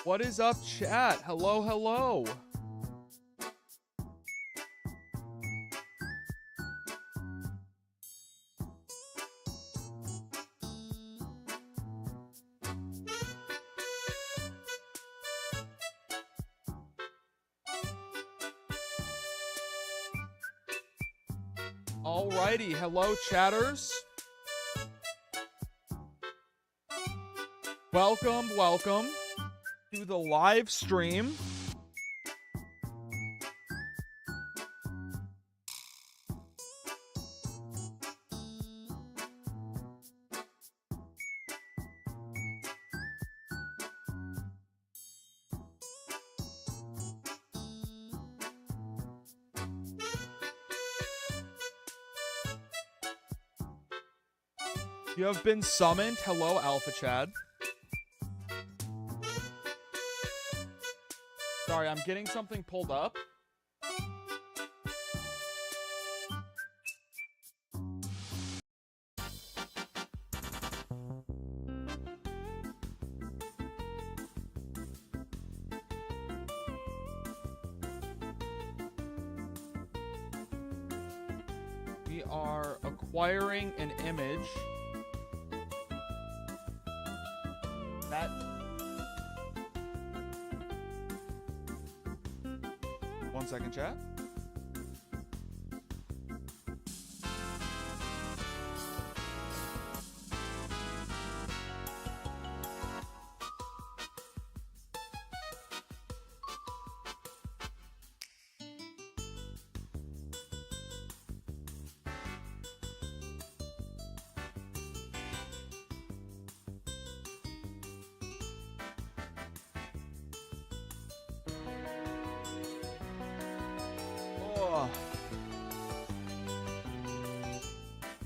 What is up, chat? Hello, hello. Alrighty, hello, chatters. Welcome to the live stream. You have been summoned. Hello, Alpha Chad. Sorry, I'm getting something pulled up. We are acquiring an image. That... One second, chat.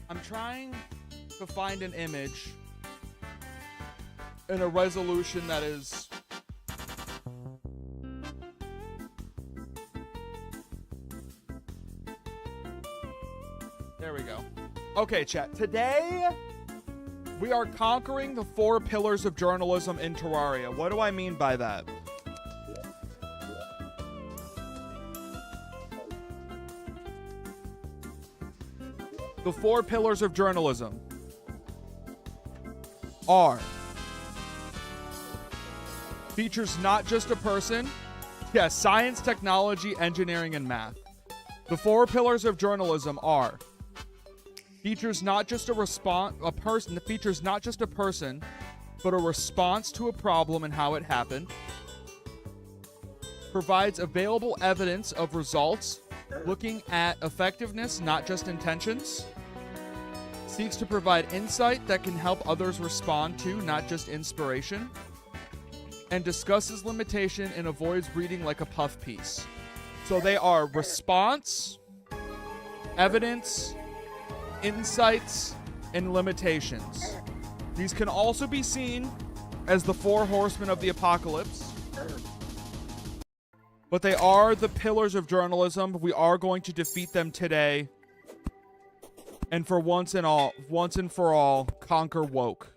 I'm trying to find an image in a resolution that is there we go. Okay, chat. Today we are conquering the 4 pillars of journalism in Terraria. What do I mean by that? The 4 pillars of journalism are features not just a person, yes, science, technology, engineering, and math. The 4 pillars of journalism are features not just features not just a person, but a response to a problem and how it happened. Provides available evidence of results, looking at effectiveness, not just intentions. Seeks to provide insight that can help others respond to, not just inspiration. And discusses limitation and avoids reading like a puff piece. So they are response, evidence, insights, and limitations. These can also be seen as the 4 horsemen of the apocalypse. But they are the pillars of journalism. We are going to defeat them today. And for once and for all, conquer woke.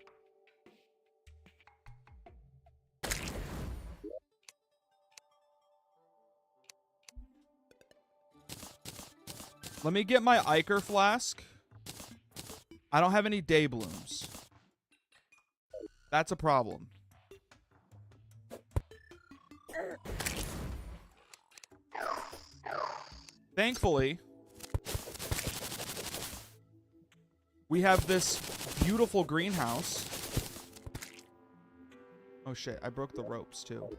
Let me get my Iker flask. I don't have any day blooms. That's a problem. Thankfully, we have this beautiful greenhouse. Oh shit, I broke the ropes too.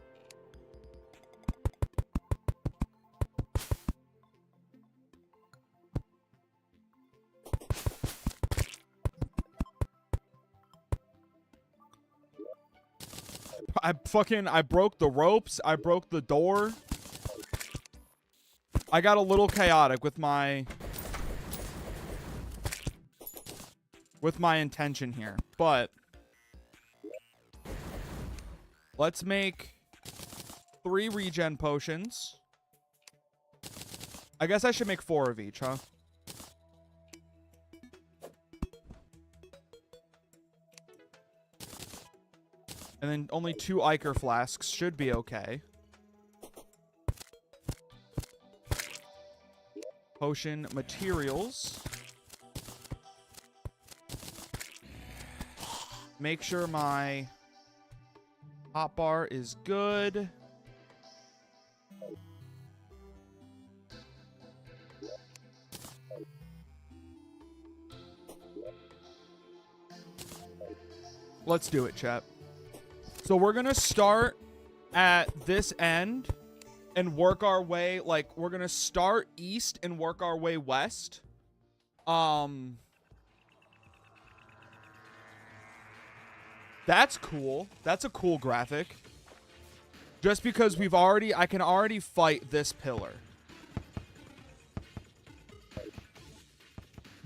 I broke the ropes. I broke the door. I got a little chaotic with my intention here, but let's make 3 regen potions. I guess I should make 4 of each, huh? And then only 2 Iker flasks should be okay. Potion materials. Make sure my hotbar is good. Let's do it, chat. So we're going to start at this end and work our way, like, we're going to start east and work our way west. That's cool. That's a cool graphic. Just because I can already fight this pillar.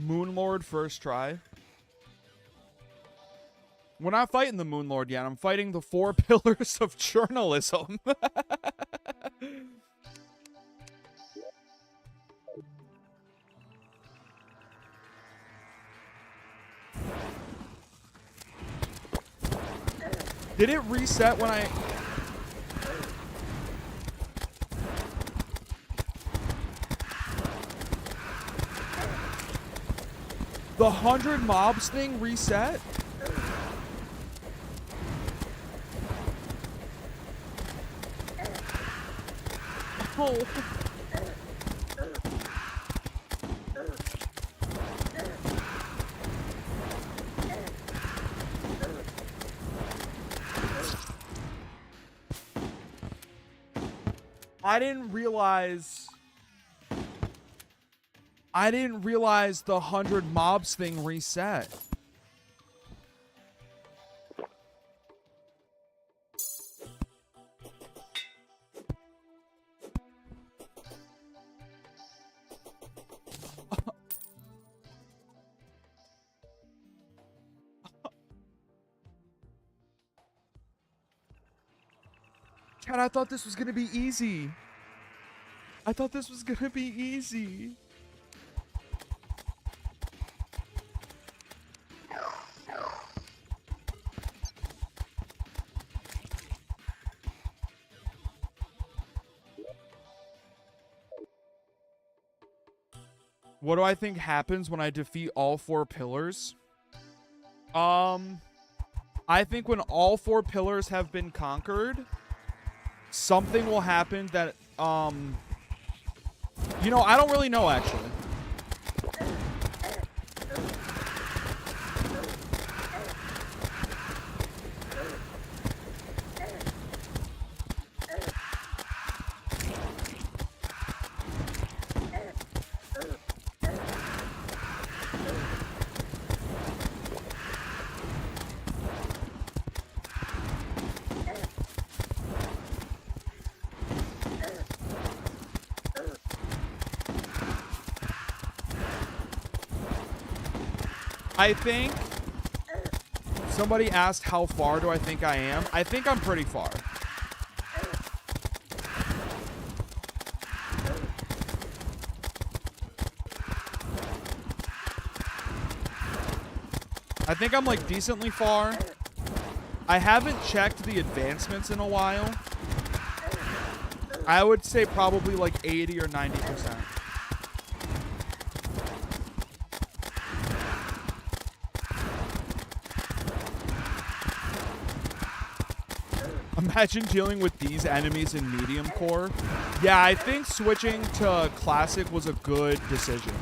Moonlord first try. We're not fighting the Moonlord yet. I'm fighting the 4 pillars of journalism. Did it reset when I... The 100 mobs thing reset? Oh. I didn't realize the 100 mobs thing reset. God, I thought this was gonna be easy. I thought this was gonna be easy. What do I think happens when I defeat all 4 pillars? I think when all 4 pillars have been conquered, something will happen that, you know, I don't really know, actually. I think somebody asked how far do I think I am. I think I'm pretty far. I think I'm like decently far. I haven't checked the advancements in a while. I would say probably like 80 or 90%. Imagine dealing with these enemies in medium core. Yeah, I think switching to classic was a good decision.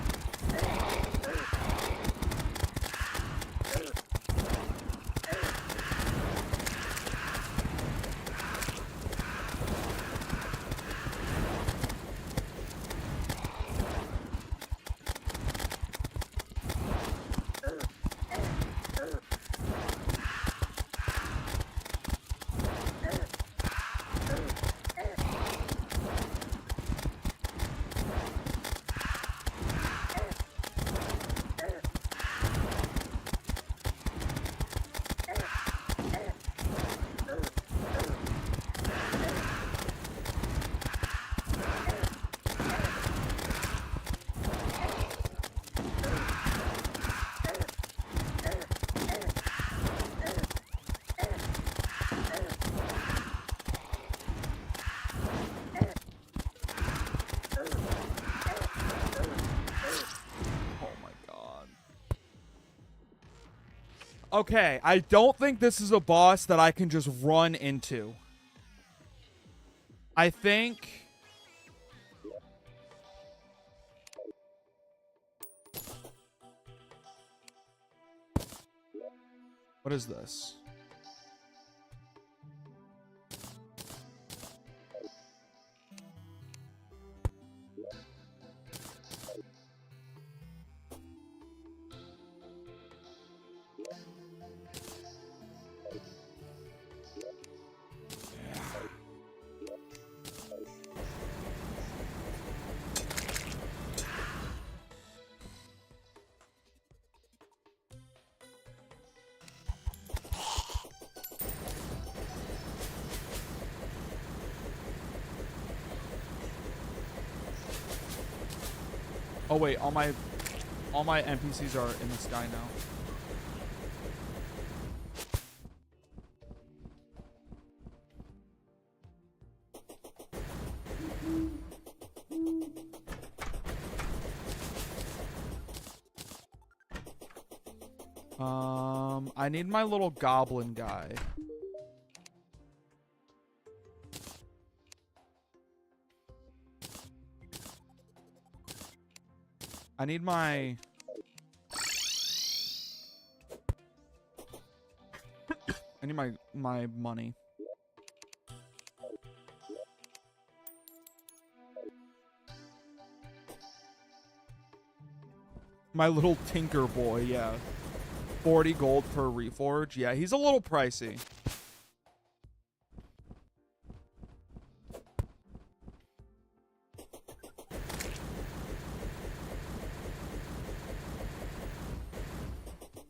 Okay, I don't think this is a boss that I can just run into. I think... What is this? Oh wait, all my NPCs are in the sky now. I need my little goblin guy. I need my... I need my money. My little tinker boy, yeah. 40 gold per reforge. Yeah, he's a little pricey.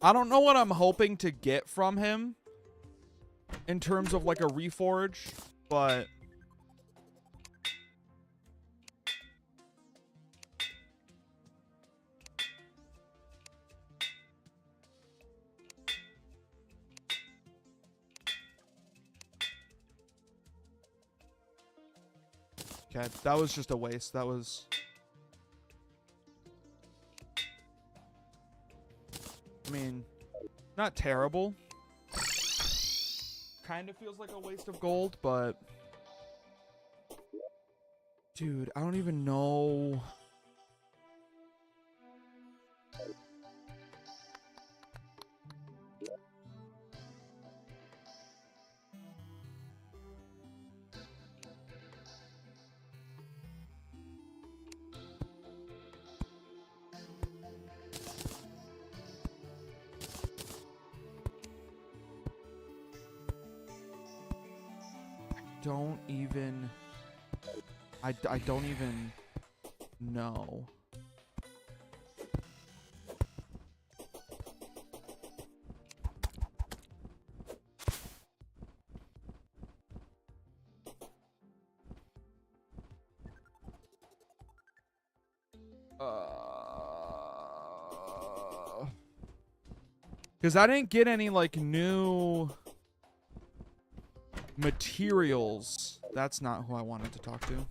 I don't know what I'm hoping to get from him in terms of like a reforge, but okay, that was just a waste. That was... I mean, not terrible. Kind of feels like a waste of gold, but... Dude, I don't even know... I don't even know. Because I didn't get any like new materials. That's not who I wanted to talk to.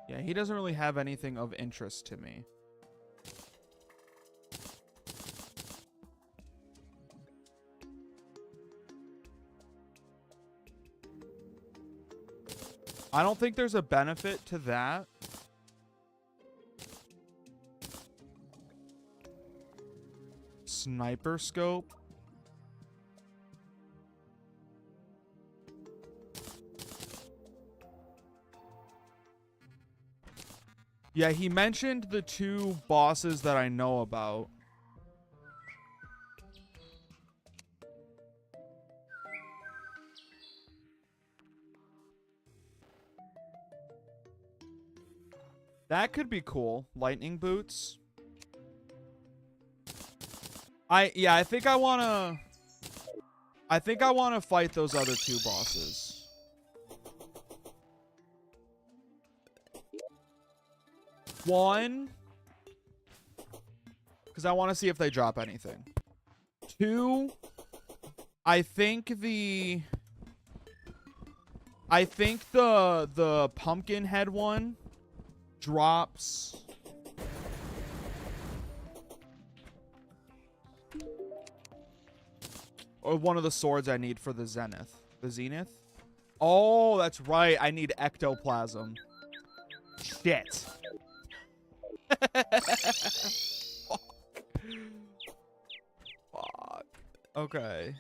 Yeah, he doesn't really have anything of interest to me. I don't think there's a benefit to that. Sniper scope. Yeah, he mentioned the two bosses that I know about. That could be cool. Lightning boots. I think I wanna fight those other two bosses. One, because I want to see if they drop anything. Two, I think the pumpkin head one drops or one of the swords I need for the zenith. The zenith? Oh, that's right. I need ectoplasm. Shit. Fuck. Okay.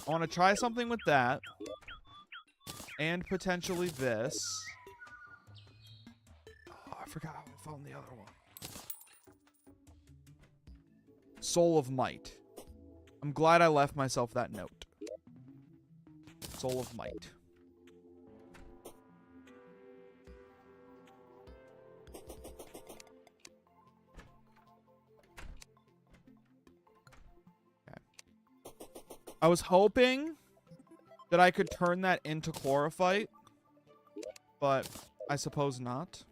I want to try something with that. And potentially this. Oh, I forgot how I found the other one. Soul of Might. I'm glad I left myself that note. Soul of Might. I was hoping that I could turn that into chlorophyte, but I suppose not.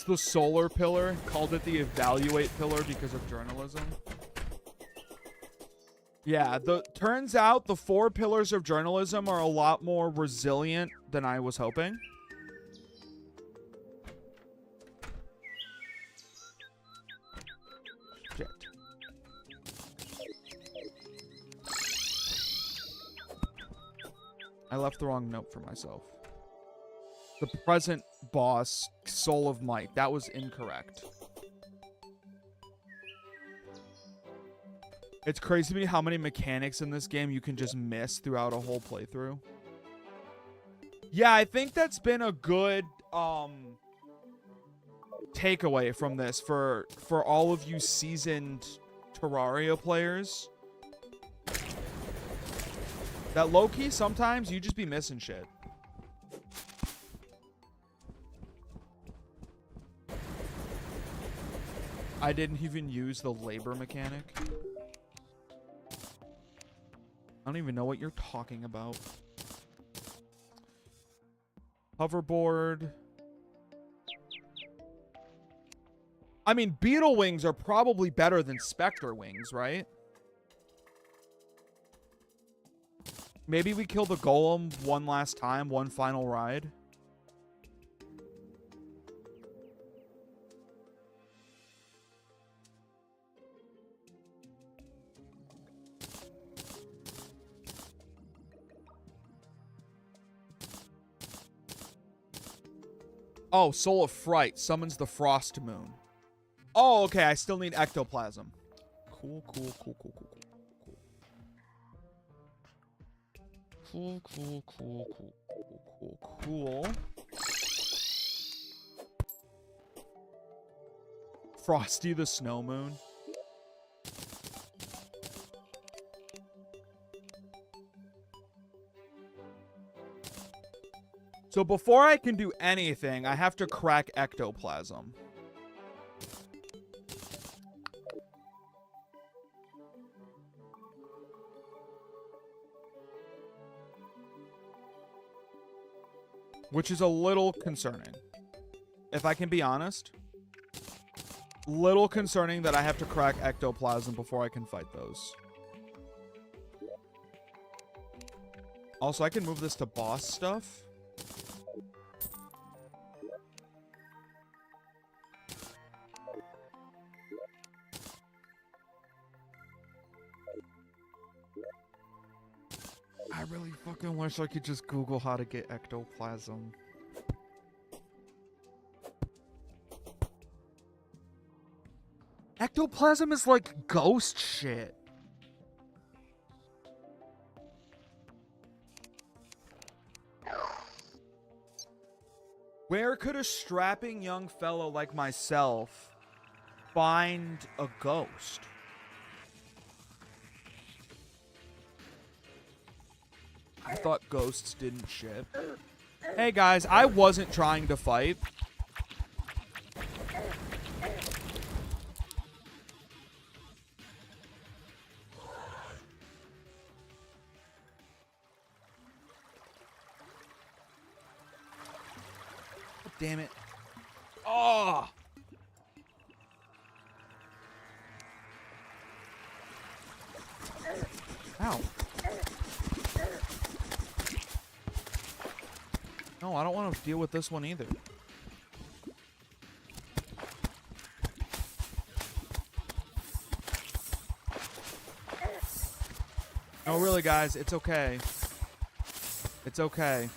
The solar pillar, called it the evaluate pillar because of journalism. Yeah, turns out the 4 pillars of journalism are a lot more resilient than I was hoping. Shit. I left the wrong note for myself. The present boss, Soul of Might. That was incorrect. It's crazy to me how many mechanics in this game you can just miss throughout a whole playthrough. Yeah, I think that's been a good takeaway from this for all of you seasoned Terraria players. That low-key, sometimes you just be missing shit. I didn't even use the labor mechanic. I don't even know what you're talking about. Hoverboard. I mean, beetle wings are probably better than specter wings, right? Maybe we kill the golem one last time, one final ride. Oh, Soul of Fright summons the Frost Moon. Oh, okay. I still need ectoplasm. Cool. Frosty the Snow Moon. So before I can do anything, I have to crack ectoplasm. Which is a little concerning. If I can be honest. Little concerning that I have to crack ectoplasm before I can fight those. Also, I can move this to boss stuff. I really fucking wish I could just Google how to get ectoplasm. Ectoplasm is like ghost shit. Where could a strapping young fellow like myself find a ghost? I thought ghosts didn't ship. Hey guys, I wasn't trying to fight. Damn it. Oh! Ow. No, I don't want to deal with this one either. No, really, guys, it's okay. It's okay.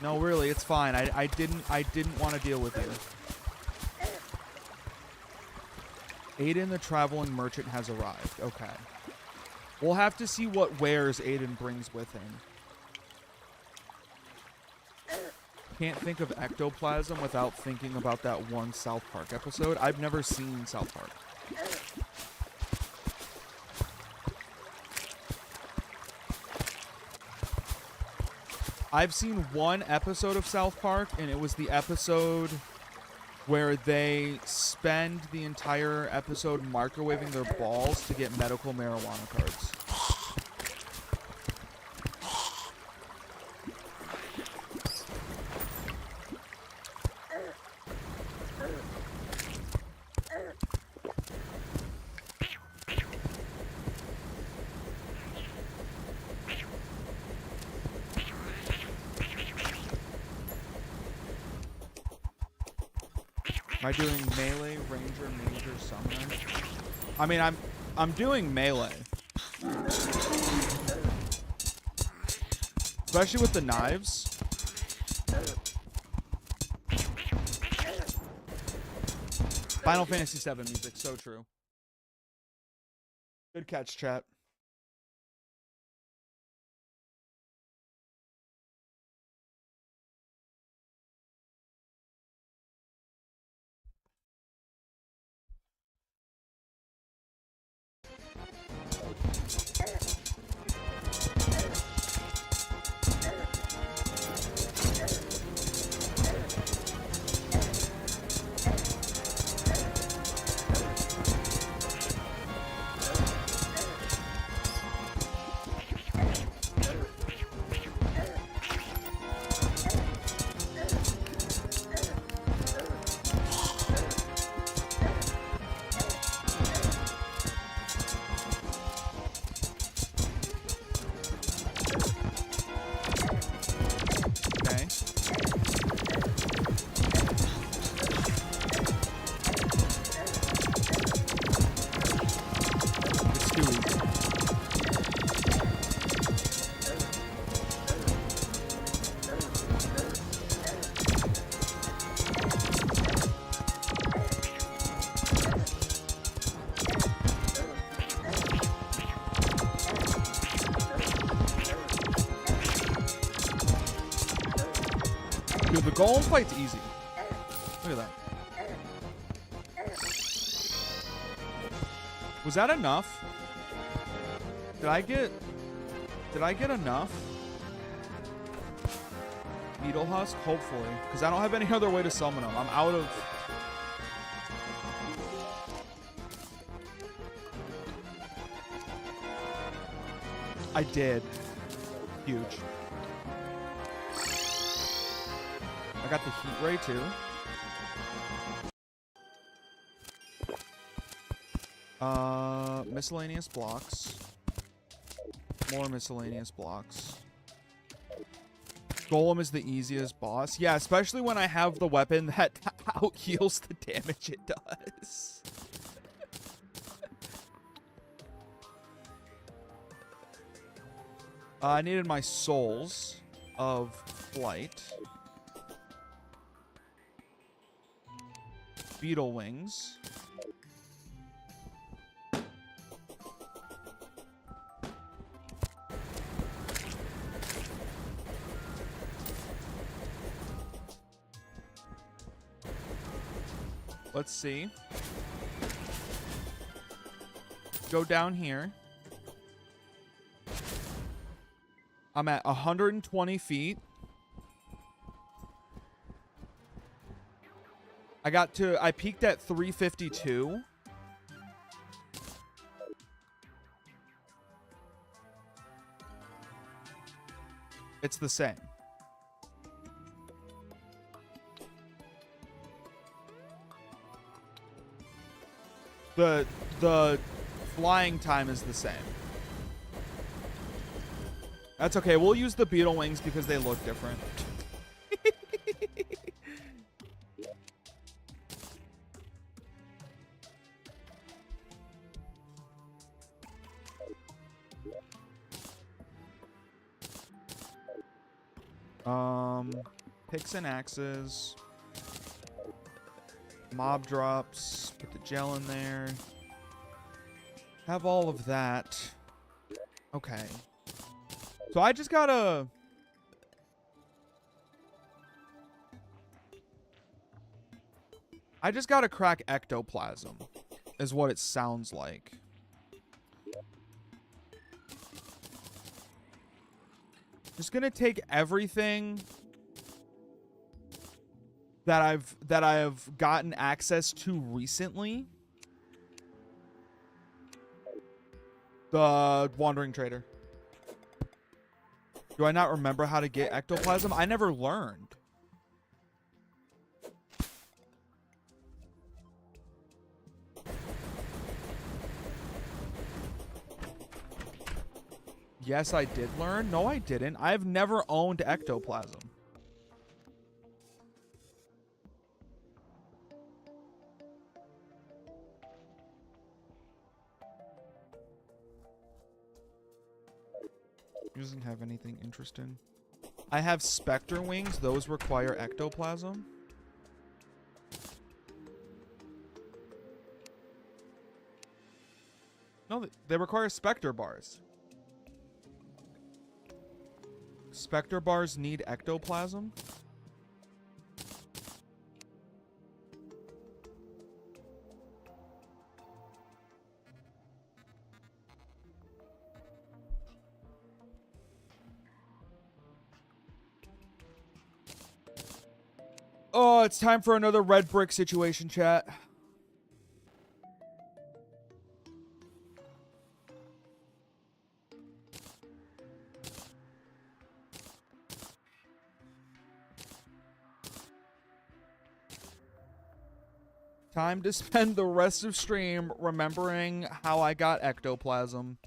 No, really, it's fine. I didn't want to deal with you. Aiden the traveling merchant has arrived. Okay. We'll have to see what wares Aiden brings with him. Can't think of ectoplasm without thinking about that one South Park episode. I've never seen South Park. I've seen one episode of South Park, and it was the episode where they spend the entire episode microwaving their balls to get medical marijuana cards. Am I doing melee, ranger, major, summoner? I mean, I'm doing melee. Especially with the knives. Final Fantasy VII music, so true. Good catch, chat. Dude, the golem fight's easy. Look at that. Was that enough? Did I get enough? Beetle Husk? Hopefully. Because I don't have any other way to summon them. I'm out of... I did. Huge. I got the heat ray too. Miscellaneous blocks. More miscellaneous blocks. Golem is the easiest boss. Yeah, especially when I have the weapon that out heals the damage it does. I needed my souls of flight. beetle wings. Let's see. Go down here. I'm at 120 feet. I peaked at 352. It's the same. The flying time is the same. That's okay. We'll use the beetle wings because they look different. Picks and axes. Mob drops. Put the gel in there. Have all of that. Okay. So I just gotta... crack ectoplasm, is what it sounds like. Just gonna take everything that I've gotten access to recently. The Wandering Trader. Do I not remember how to get ectoplasm? I never learned. Yes, I did learn. No, I didn't. I've never owned ectoplasm. Doesn't have anything interesting. I have specter wings. Those require ectoplasm. No, they require specter bars. Specter bars need ectoplasm. Oh, it's time for another red brick situation, chat. Time to spend the rest of stream remembering how I got ectoplasm.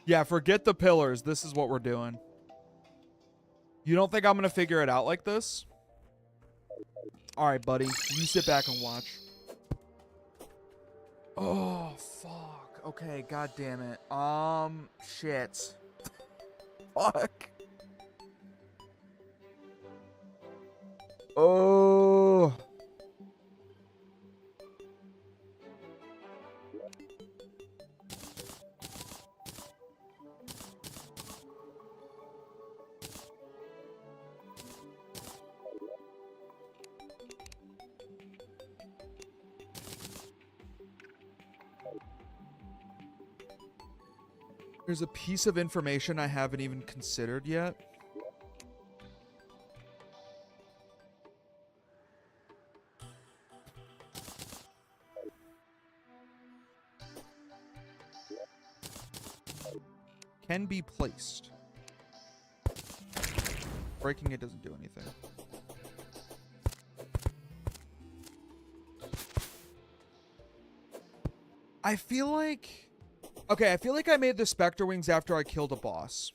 Yeah, forget the pillars. This is what we're doing. You don't think I'm going to figure it out like this? All right, buddy. You sit back and watch. Oh, fuck. Okay, god damn it. Shit. Fuck. Oh. There's a piece of information I haven't even considered yet. Can be placed. Breaking it doesn't do anything. I feel like... Okay, I feel like I made the Spectre Wings after I killed a boss.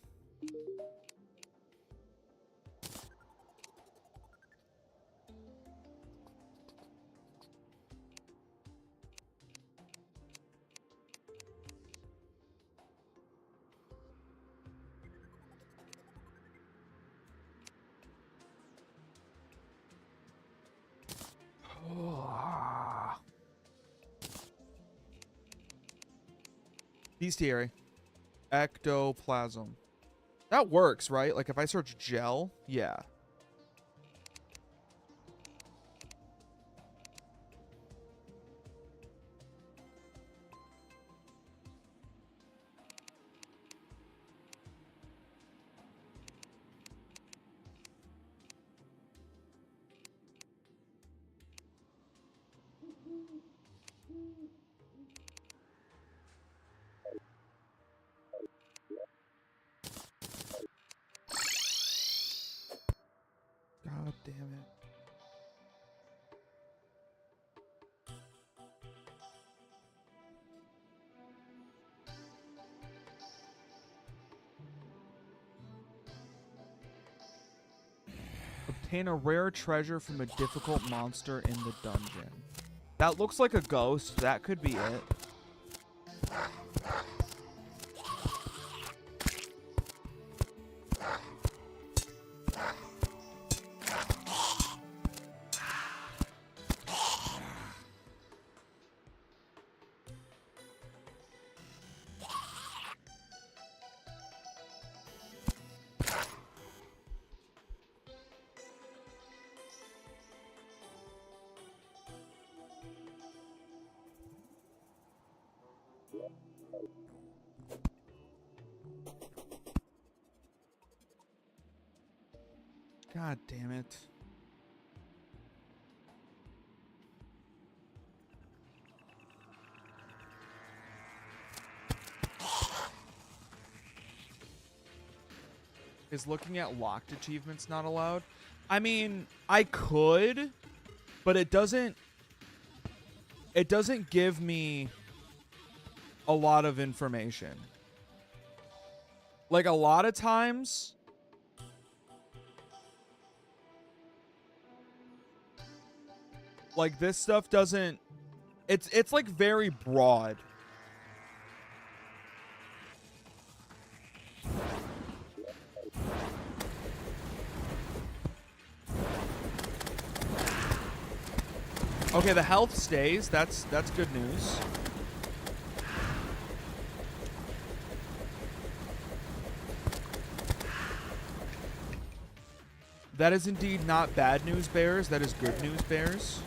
Bestiary. Ectoplasm. That works, right? Like if I search gel, yeah. God damn it. Obtain a rare treasure from a difficult monster in the dungeon. That looks like a ghost. That could be it. God damn it. Is looking at locked achievements not allowed? I mean, I could, but it doesn't give me a lot of information. Like a lot of times like this stuff doesn't, it's like very broad. Okay, the health stays. That's good news. That is indeed not bad news, bears. That is good news, bears.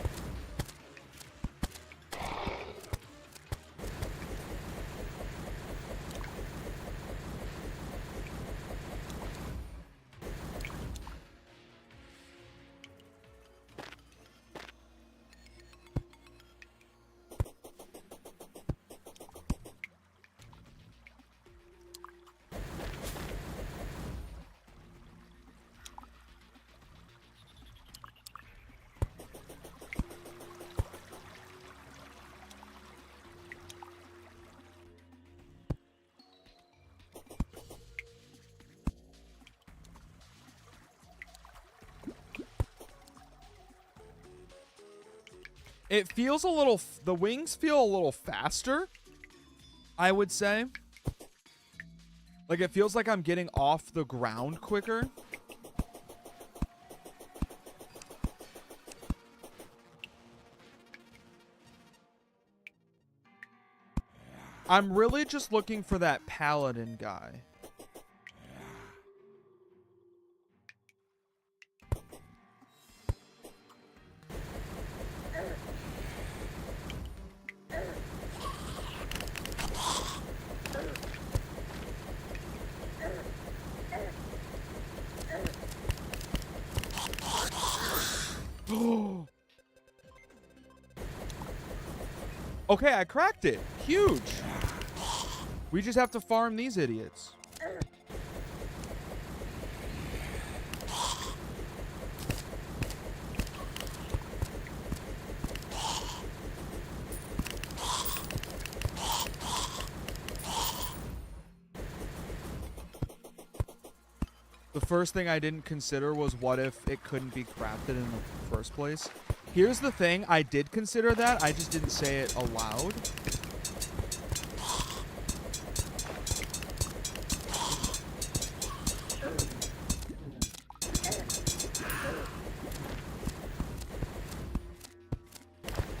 It feels a little, the wings feel a little faster, I would say. Like it feels like I'm getting off the ground quicker. I'm really just looking for that paladin guy. Okay, I cracked it. Huge. We just have to farm these idiots. The first thing I didn't consider was what if it couldn't be crafted in the first place. Here's the thing, I did consider that, I just didn't say it aloud.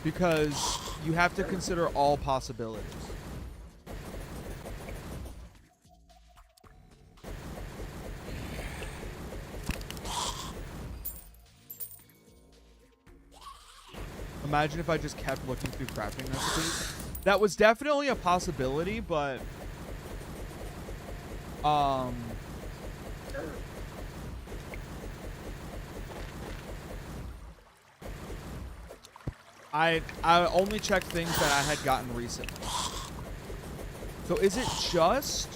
Because you have to consider all possibilities. Imagine if I just kept looking through crafting recipes. That was definitely a possibility, but I only checked things that I had gotten recently. So is it just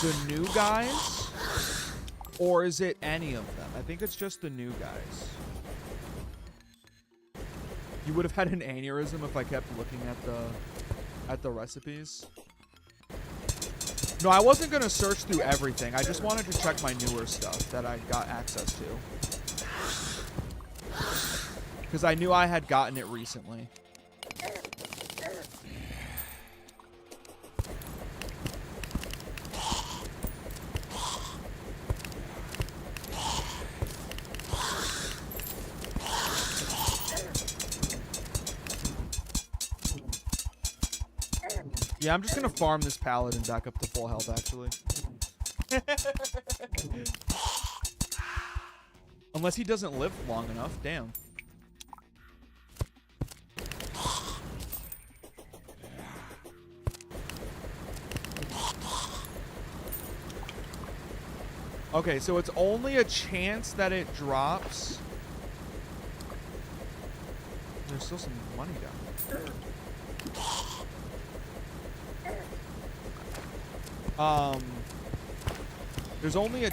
the new guys, or is it any of them? I think it's just the new guys. You would have had an aneurysm if I kept looking at the recipes. No, I wasn't gonna search through everything. I just wanted to check my newer stuff that I got access to, because I knew I had gotten it recently. Yeah, I'm just gonna farm this paladin back up to full health, actually. Unless he doesn't live long enough. Damn. Okay, so it's only a chance that it drops. There's still some money down there. There's only a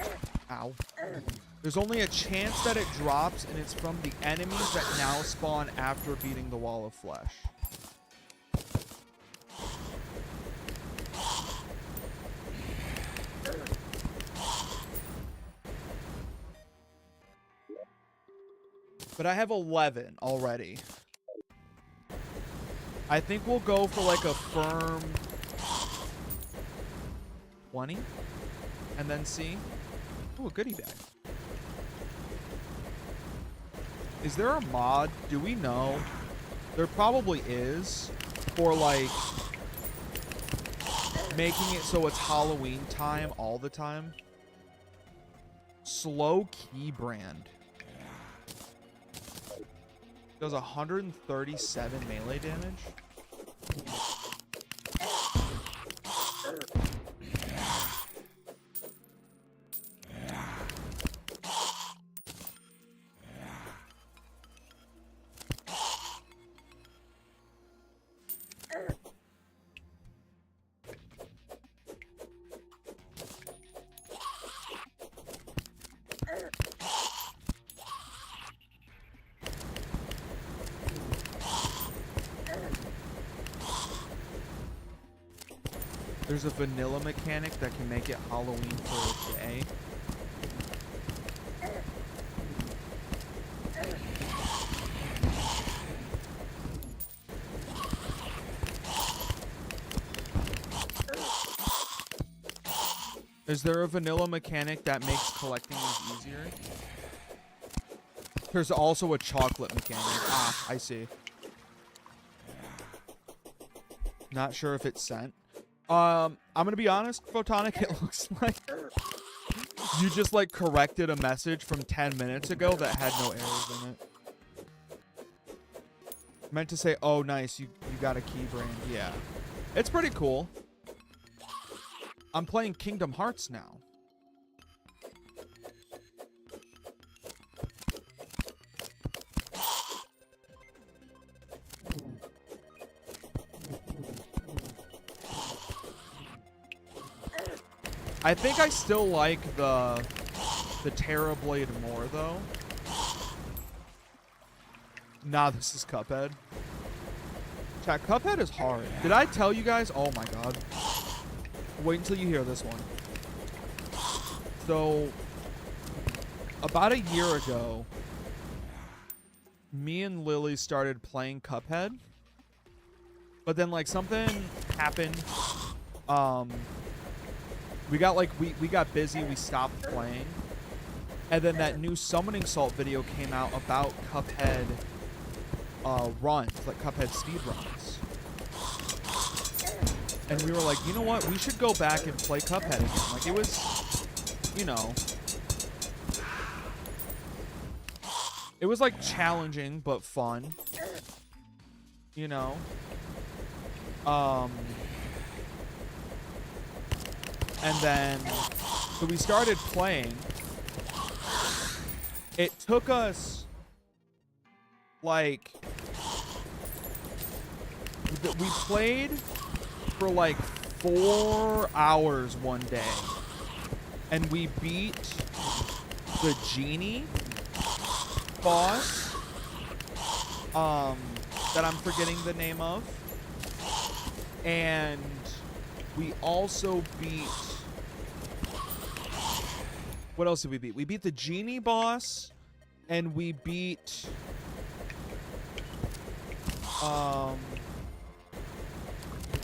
There's only a chance that it drops, and it's from the enemies that now spawn after beating the wall of flesh. But I have 11 already. I think we'll go for like a firm 20 and then see. Ooh, a goodie bag. Is there a mod? Do we know? There probably is, for like making it so it's Halloween time all the time. Slow key brand. Does 137 melee damage. There's a vanilla mechanic that can make it Halloween for a day. Is there a vanilla mechanic that makes collecting these easier? There's also a chocolate mechanic. Ah, I see. Not sure if it's sent. I'm gonna be honest, Photonic, it looks like you just like corrected a message from 10 minutes ago that had no errors in it. Meant to say, oh nice, you got a key brand. Yeah. It's pretty cool. I'm playing Kingdom Hearts now. I think I still like the Terra Blade more, though. Nah, this is Cuphead. Chat, Cuphead is hard. Did I tell you guys? Oh my god. Wait until you hear this one. So, about a year ago, me and Lily started playing Cuphead. But then, like, something happened. We got like we got busy, we stopped playing. And then that new Summoning Salt video came out about Cuphead runs, like Cuphead speed runs. And we were like, you know what? We should go back and play Cuphead again. Like, it It was like challenging but fun. You know? And then, so we started playing. It took us, like, we played for like 4 hours one day. And we beat the genie boss, that I'm forgetting the name of. And we also beat, what else did we beat? We beat the genie boss, and we beat,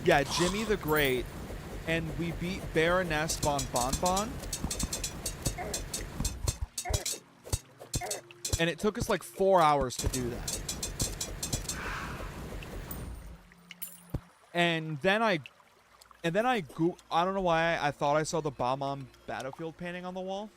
yeah, Jimmy the Great, and we beat Baroness von Bonbon. And it took us like 4 hours to do that. And then I don't know why I thought I saw the Bomb on Battlefield painting on the wall.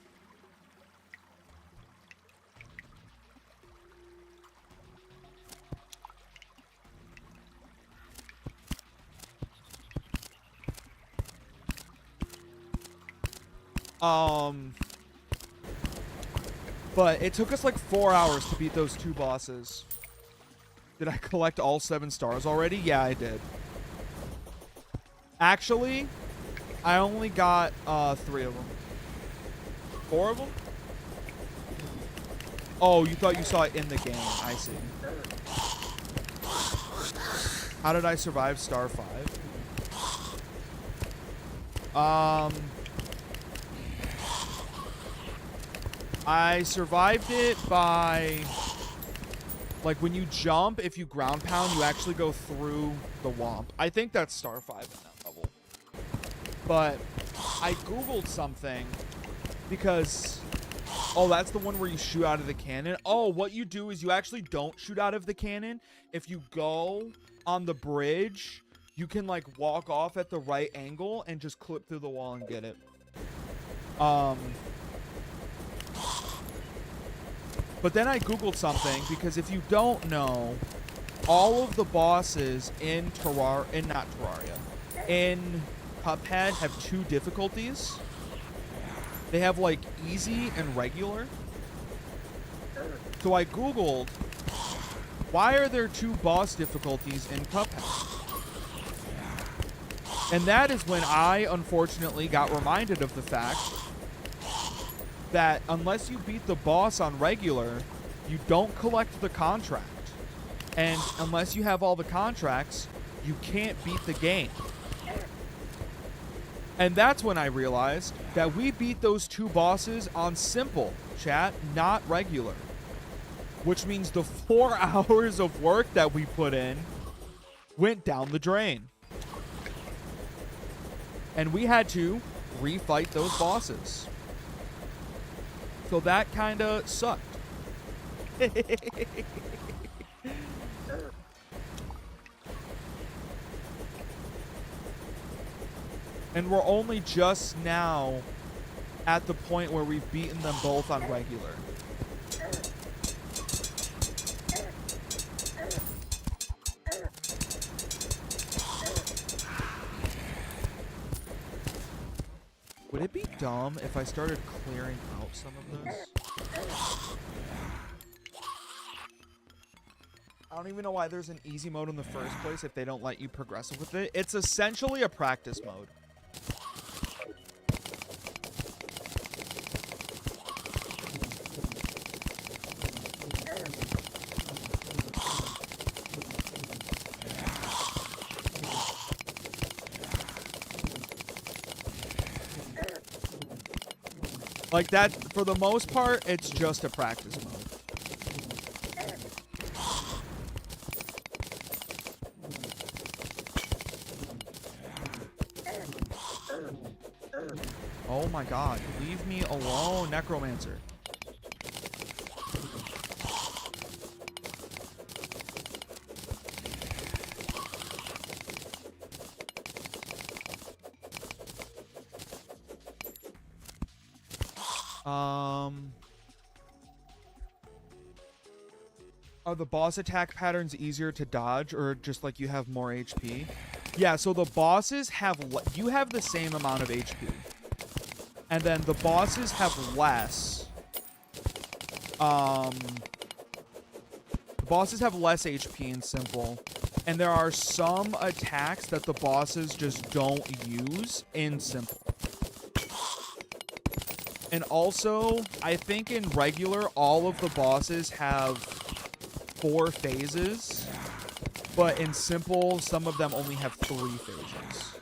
But it took us like 4 hours to beat those 2 bosses. Did I collect all 7 stars already? Yeah, I did. Actually, I only got 3 of them. 4 of them? Oh, you thought you saw it in the game. I see. How did I survive star 5? I survived it by, like, when you jump, if you ground pound, you actually go through the womp. I think that's star 5 in that level. But I Googled something because, oh, that's the one where you shoot out of the cannon. Oh, what you do is you actually don't shoot out of the cannon. If you go on the bridge, you can, like, walk off at the right angle and just clip through the wall and get it. But then I Googled something, because if you don't know, all of the bosses in in Cuphead have 2 difficulties. They have, like, easy and regular. So I Googled, why are there 2 boss difficulties in Cuphead? And that is when I, unfortunately, got reminded of the fact that unless you beat the boss on regular, you don't collect the contract. And unless you have all the contracts, you can't beat the game. And that's when I realized that we beat those 2 bosses on simple, chat, not regular. Which means the 4 hours of work that we put in went down the drain. And we had to refight those bosses. So that kind of sucked. And we're only just now at the point where we've beaten them both on regular. Would it be dumb if I started clearing out some of this? I don't even know why there's an easy mode in the first place if they don't let you progress with it. It's essentially a practice mode. Like that, for the most part, it's just a practice mode. Oh my god, leave me alone, Necromancer. Are the boss attack patterns easier to dodge, or just like you have more HP? Yeah, so the bosses have... you have the same amount of HP. And then the bosses have less. The bosses have less HP in Simple. And there are some attacks that the bosses just don't use in Simple. And also, I think in regular, all of the bosses have 4 phases. But in Simple, some of them only have 3 phases.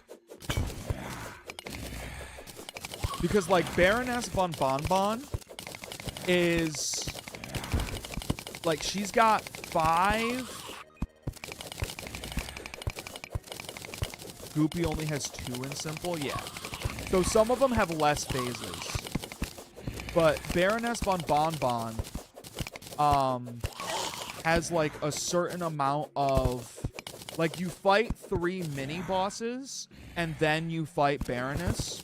Because, like, Baroness von Bonbon is... like, she's got 5... Goopy only has 2 in Simple? Yeah. So some of them have less phases. But Baroness von Bonbon has like a certain amount of... like you fight 3 mini bosses and then you fight Baroness.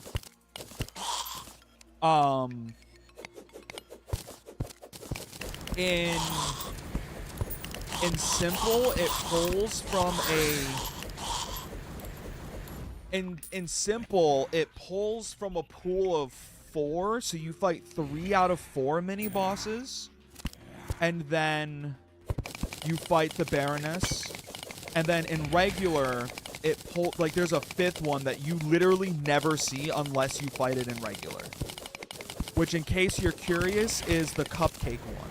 In Simple, it pulls from a... In Simple, it pulls from a pool of 4, so you fight 3 out of 4 mini bosses, and then you fight the Baroness, and then in regular, it pulls like there's a 5th one that you literally never see unless you fight it in regular, which, in case you're curious, is the cupcake one.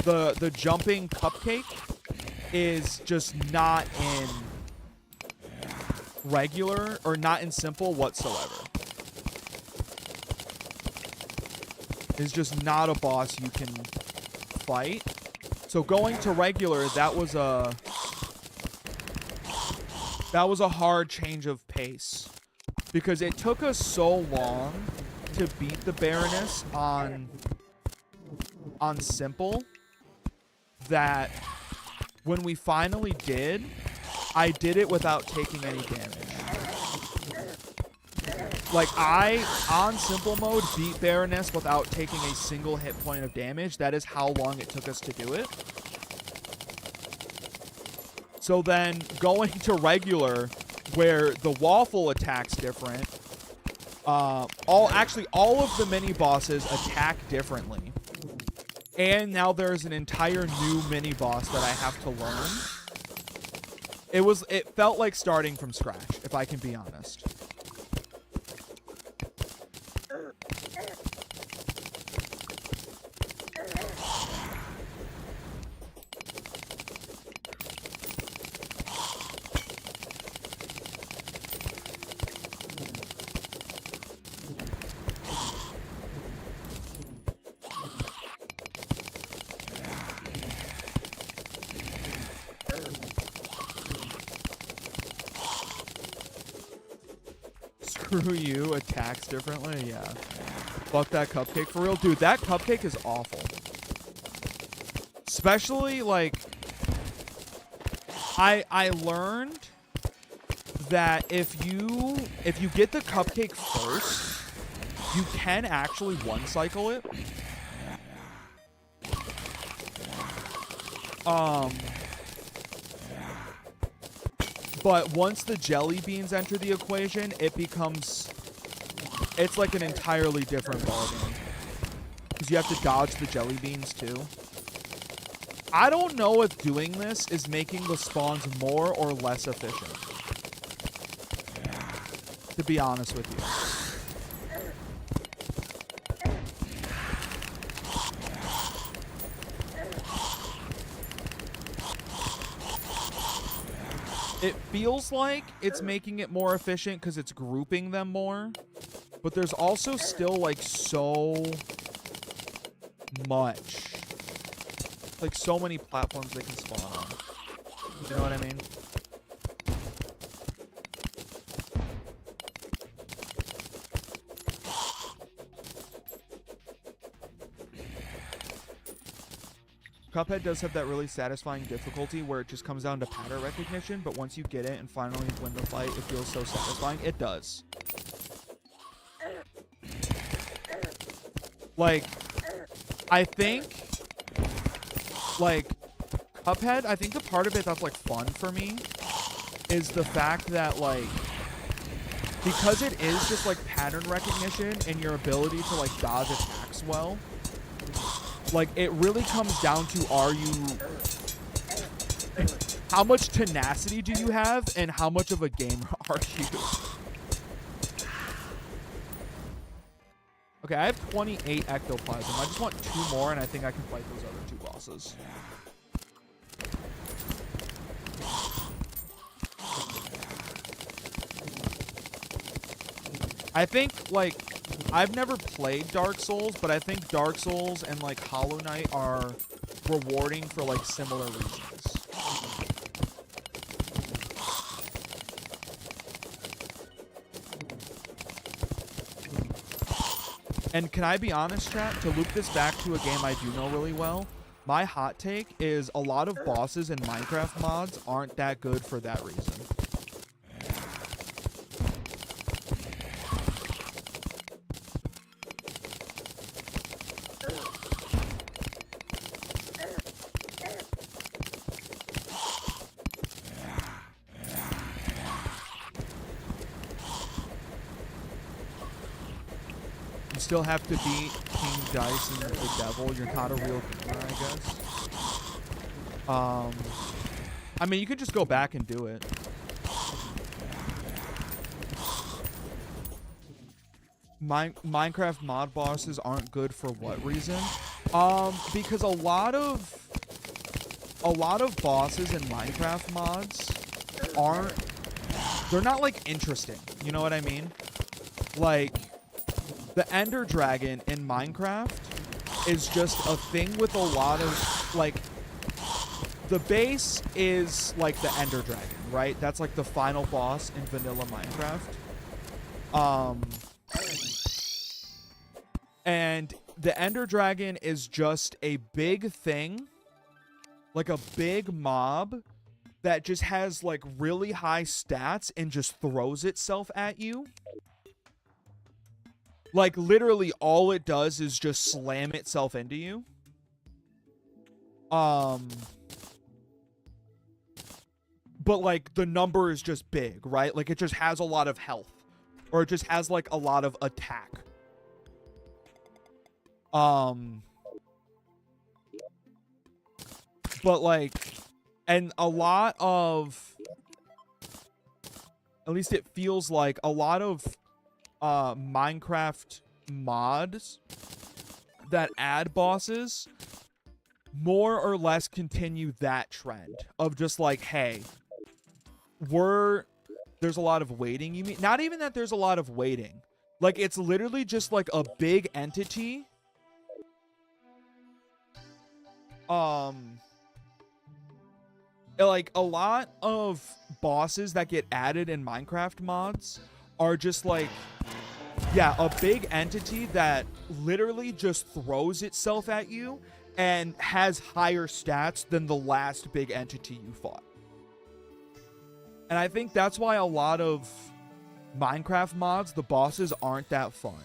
The jumping cupcake is just not in regular, or not in Simple whatsoever. It's just not a boss you can fight. So going to regular, that was a hard change of pace, because it took us so long to beat the Baroness on Simple that when we finally did, I did it without taking any damage. Like, I, on Simple mode, beat Baroness without taking a single hit point of damage. That is how long it took us to do it. So then, going to regular, where the waffle attack's different, all of the mini-bosses attack differently. And now there's an entire new mini-boss that I have to learn. It felt like starting from scratch, if I can be honest. Screw you, attacks differently? Yeah. Fuck that cupcake for real. Dude, that cupcake is awful. Especially, like... I learned that if you get the cupcake first, you can actually one-cycle it. But once the jelly beans enter the equation, it's like an entirely different ballgame. Because you have to dodge the jelly beans too. I don't know if doing this is making the spawns more or less efficient, to be honest with you. It feels like it's making it more efficient because it's grouping them more. But there's also still, like, so much. Like, so many platforms they can spawn on. You know what I mean? Cuphead does have that really satisfying difficulty where it just comes down to pattern recognition, but once you get it and finally win the fight, it feels so satisfying. It does. Like, I think, like, Cuphead, I think the part of it that's like fun for me is the fact that like, because it is just like pattern recognition and your ability to like dodge attacks well, like it really comes down to how much tenacity do you have and how much of a gamer are you? Okay, I have 28 ectoplasm. I just want 2 more and I think I can fight those other 2 bosses. I think, like, I've never played Dark Souls, but I think Dark Souls and, like, Hollow Knight are rewarding for, like, similar reasons. And can I be honest, chat? To loop this back to a game I do know really well, my hot take is a lot of bosses in Minecraft mods aren't that good for that reason. Still have to beat King Dice and the Devil. You're not a real gamer, I guess. I mean, you could just go back and do it. Minecraft mod bosses aren't good for what reason? Because a lot of bosses in Minecraft mods they're not like interesting. You know what I mean? Like, the Ender Dragon in Minecraft is just a thing with a lot of, like, the base is like the Ender Dragon, right? That's like the final boss in vanilla Minecraft. And the Ender Dragon is just a big thing, like a big mob that just has like really high stats and just throws itself at you. Like, literally, all it does is just slam itself into you. But, like, the number is just big, right? Like, it just has a lot of health. Or it just has, like, a lot of attack. But, like, and a lot of... At least it feels like a lot of... Minecraft mods that add bosses more or less continue that trend of just like, hey, there's a lot of waiting. You mean not even that there's a lot of waiting, like it's literally just like a big entity like a lot of bosses that get added in Minecraft mods are just like, yeah, a big entity that literally just throws itself at you and has higher stats than the last big entity you fought. And I think that's why a lot of Minecraft mods, the bosses aren't that fun.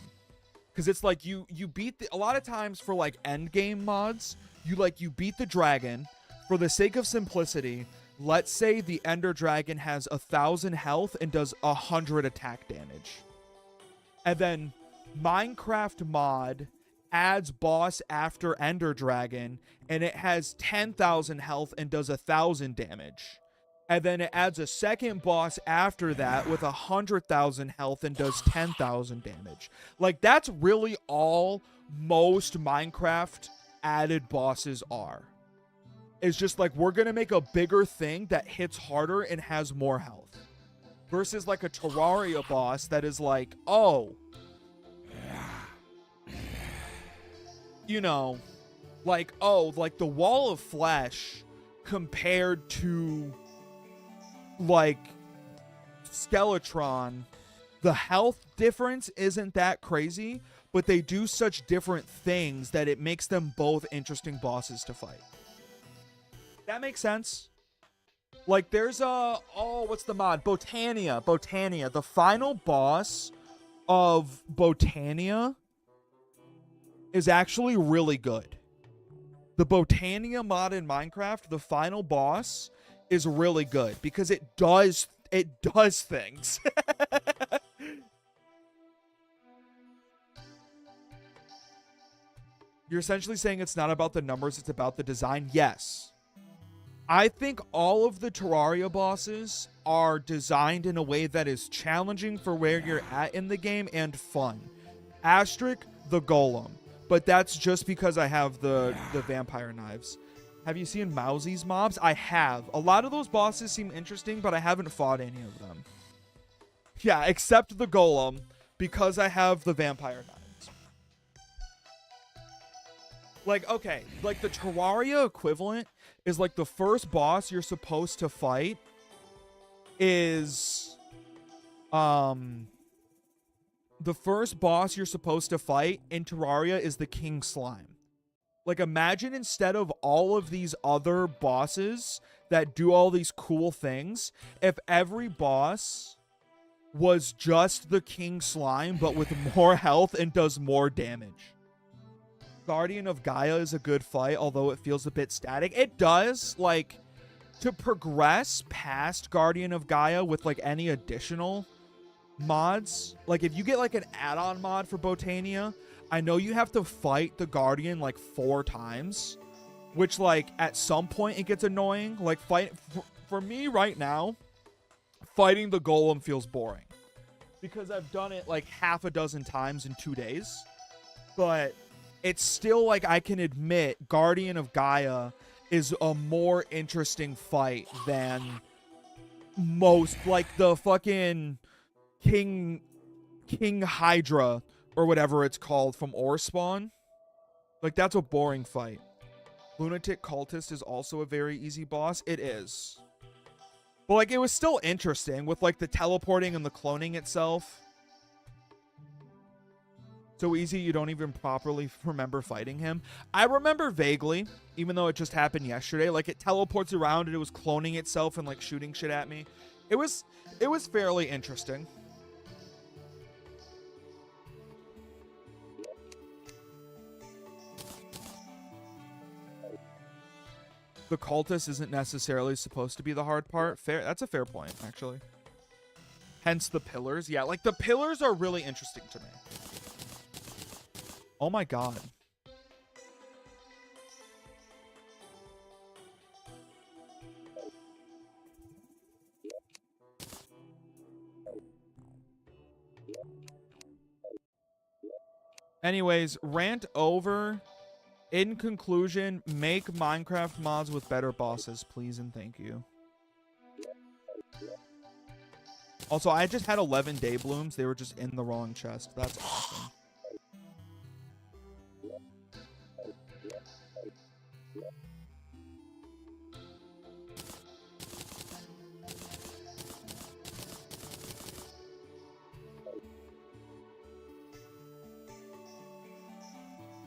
Because it's like you beat a lot of times for like end game mods, you beat the dragon for the sake of simplicity. Let's say the Ender Dragon has 1,000 health and does 100 attack damage. And then Minecraft mod adds boss after Ender Dragon, and it has 10,000 health and does 1,000 damage. And then it adds a second boss after that with 100,000 health and does 10,000 damage. Like, that's really all most Minecraft added bosses are. It's just like, we're going to make a bigger thing that hits harder and has more health. Versus like a Terraria boss that is like, oh, you know, like, oh, like the Wall of Flesh compared to like Skeletron, the health difference isn't that crazy, but they do such different things that it makes them both interesting bosses to fight. That makes sense. Like, there's what's the mod? Botania. The final boss of Botania is actually really good. The Botania mod in Minecraft, the final boss, is really good because it does things. You're essentially saying it's not about the numbers, it's about the design. Yes. I think all of the Terraria bosses are designed in a way that is challenging for where you're at in the game and fun. Asterisk the golem, but that's just because I have the vampire knives. Have you seen Mousie's mobs? I have. A lot of those bosses seem interesting, but I haven't fought any of them. Yeah, except the golem, because I have the vampire knives. Like, okay, like the Terraria equivalent is like the first boss you're supposed to fight is the first boss you're supposed to fight in Terraria is the King Slime. Like, imagine instead of all of these other bosses that do all these cool things, if every boss was just the King Slime, but with more health and does more damage. Guardian of Gaia is a good fight, although it feels a bit static. It does, like, to progress past Guardian of Gaia with, like, any additional mods. Like, if you get, like, an add-on mod for Botania, I know you have to fight the Guardian, like, 4 times, which, like, at some point it gets annoying. Like, for me right now, fighting the Golem feels boring because I've done it, like, half a dozen times in 2 days. But it's still, like, I can admit Guardian of Gaia is a more interesting fight than most, like, the fucking King Hydra or whatever it's called from Ore Spawn. Like, that's a boring fight. Lunatic Cultist is also a very easy boss. It is. But, like, it was still interesting with, like, the teleporting and the cloning itself. So easy you don't even properly remember fighting him. I remember vaguely, even though it just happened yesterday. Like, it teleports around and it was cloning itself and, like, shooting shit at me. It was fairly interesting. The cultist isn't necessarily supposed to be the hard part. Fair. That's a fair point, actually. Hence the pillars. Yeah, like, the pillars are really interesting to me. Oh my god. Anyways, rant over. In conclusion, make Minecraft mods with better bosses, please and thank you. Also, I just had 11 day blooms. They were just in the wrong chest. That's awesome.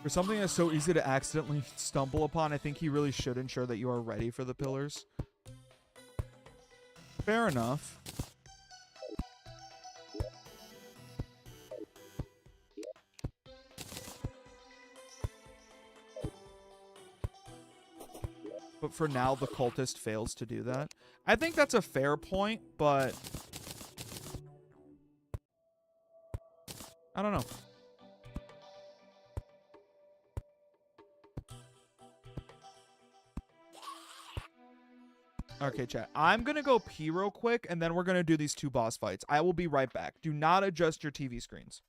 For something that's so easy to accidentally stumble upon, I think he really should ensure that you are ready for the pillars. Fair enough. But for now, the cultist fails to do that. I think that's a fair point, but I don't know. Okay, chat. I'm going to go pee real quick, and then we're going to do these 2 boss fights. I will be right back. Do not adjust your TV screens.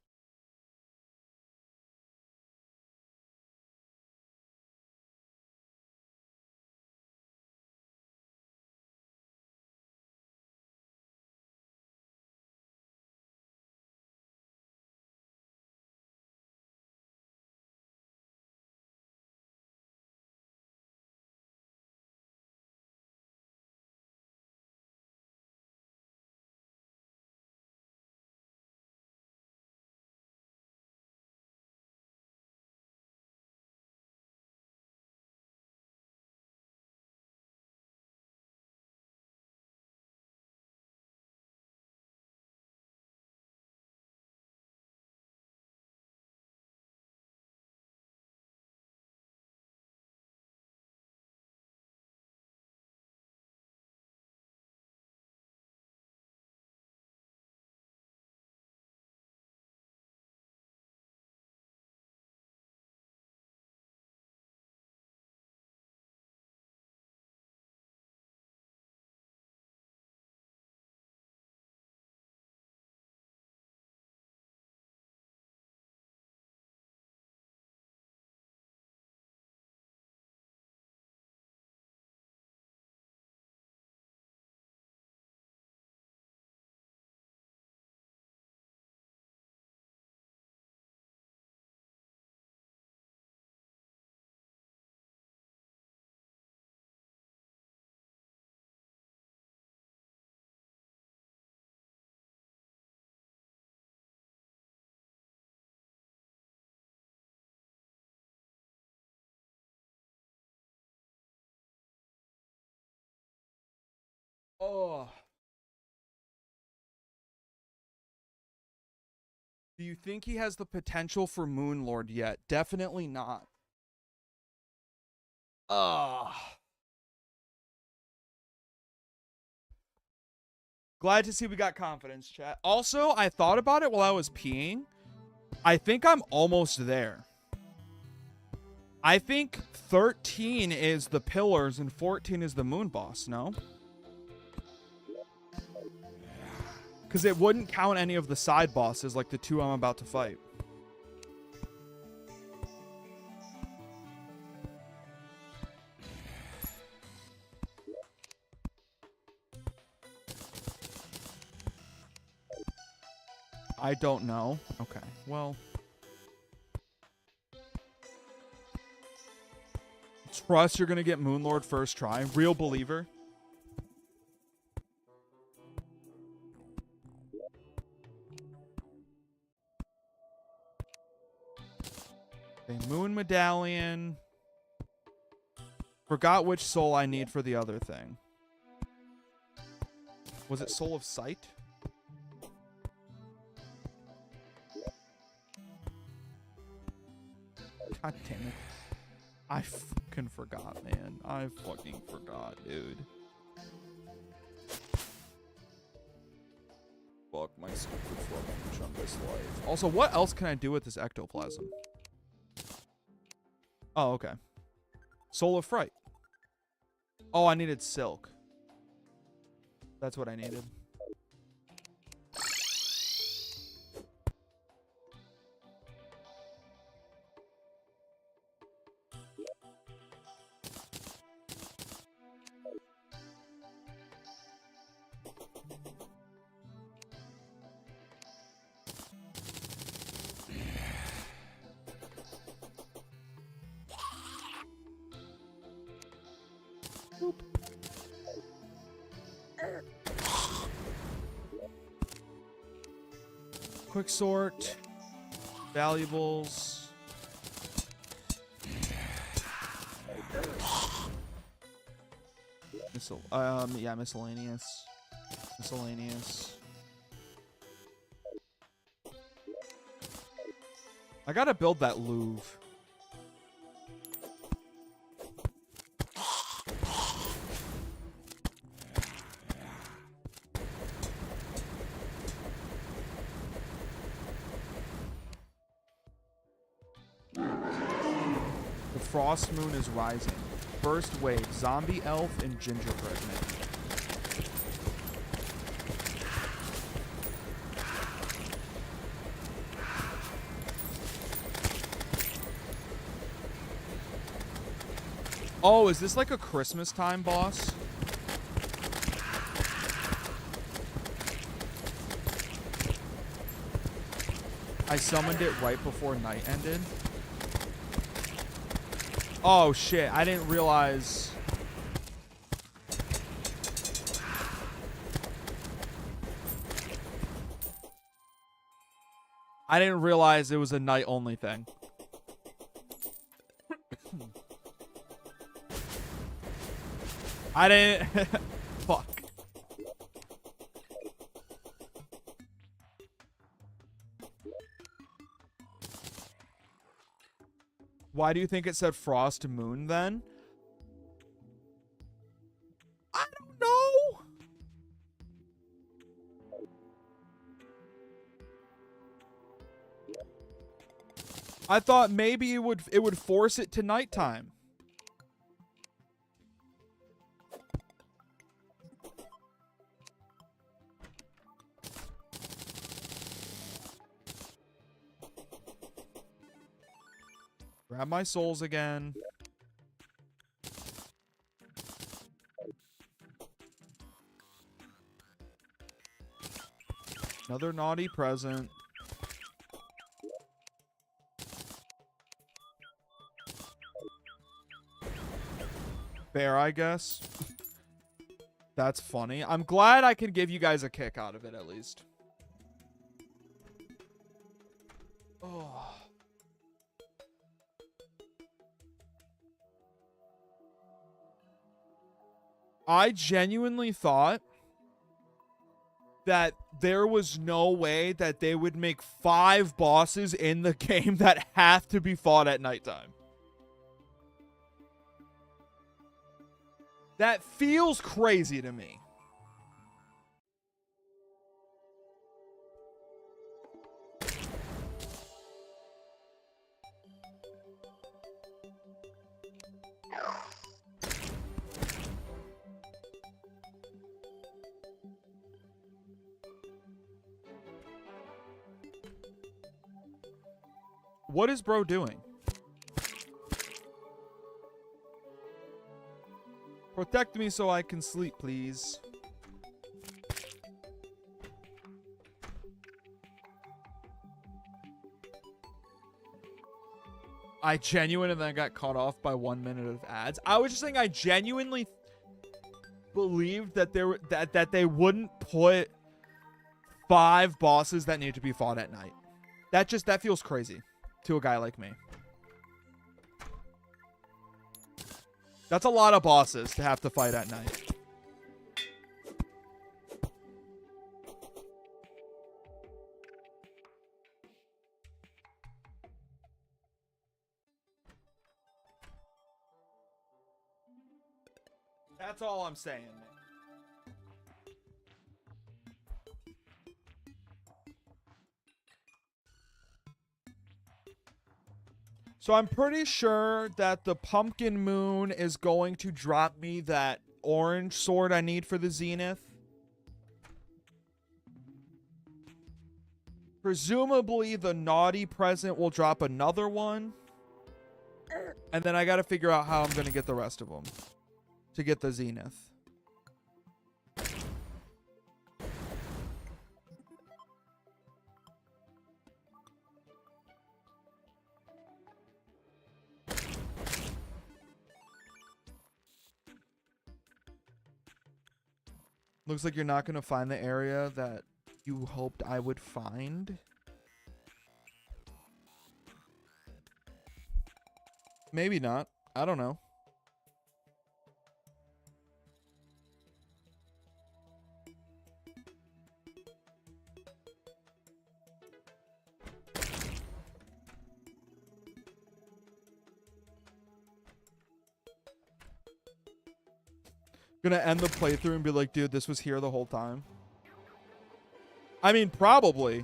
Oh. Do you think he has the potential for Moonlord yet? Definitely not. Ugh. Glad to see we got confidence, chat. Also, I thought about it while I was peeing. I think I'm almost there. I think 13 is the pillars and 14 is the moon boss, no? Because it wouldn't count any of the side bosses like the two I'm about to fight. I don't know. Okay, well. Trust you're going to get Moonlord first try. Real believer. Okay, Moon Medallion. Forgot which soul I need for the other thing. Was it Soul of Sight? God damn it. I fucking forgot, man. I fucking forgot, dude. Fuck my stupid fucking Chungus life. Also, what else can I do with this ectoplasm? Oh, okay. Soul of Fright. Oh, I needed silk. That's what I needed. Quick sort. Valuables. Yeah, miscellaneous. Miscellaneous. I gotta build that Louvre. The Frost Moon is rising. First wave, zombie elf and gingerbread man. Oh, is this like a Christmas time boss? I summoned it right before night ended. Oh shit, I didn't realize. I didn't realize it was a night only thing. I didn't. Fuck. Why do you think it said Frost Moon then? I don't know. I thought maybe it would force it to nighttime. Grab my souls again. Another naughty present. Fair, I guess. That's funny. I'm glad I can give you guys a kick out of it, at least. Oh. I genuinely thought that there was no way that they would make 5 bosses in the game that have to be fought at nighttime. That feels crazy to me. What is bro doing? Protect me so I can sleep, please. I genuinely then got caught off by 1 minute of ads. I was just saying I genuinely believed that that they wouldn't put 5 bosses that need to be fought at night. That feels crazy to a guy like me. That's a lot of bosses to have to fight at night. That's all I'm saying, man. So I'm pretty sure that the pumpkin moon is going to drop me that orange sword I need for the zenith. Presumably the naughty present will drop another one. And then I got to figure out how I'm going to get the rest of them to get the zenith. Looks like you're not going to find the area that you hoped I would find. Maybe not. I don't know. Gonna end the playthrough and be like, dude, this was here the whole time. I mean, probably.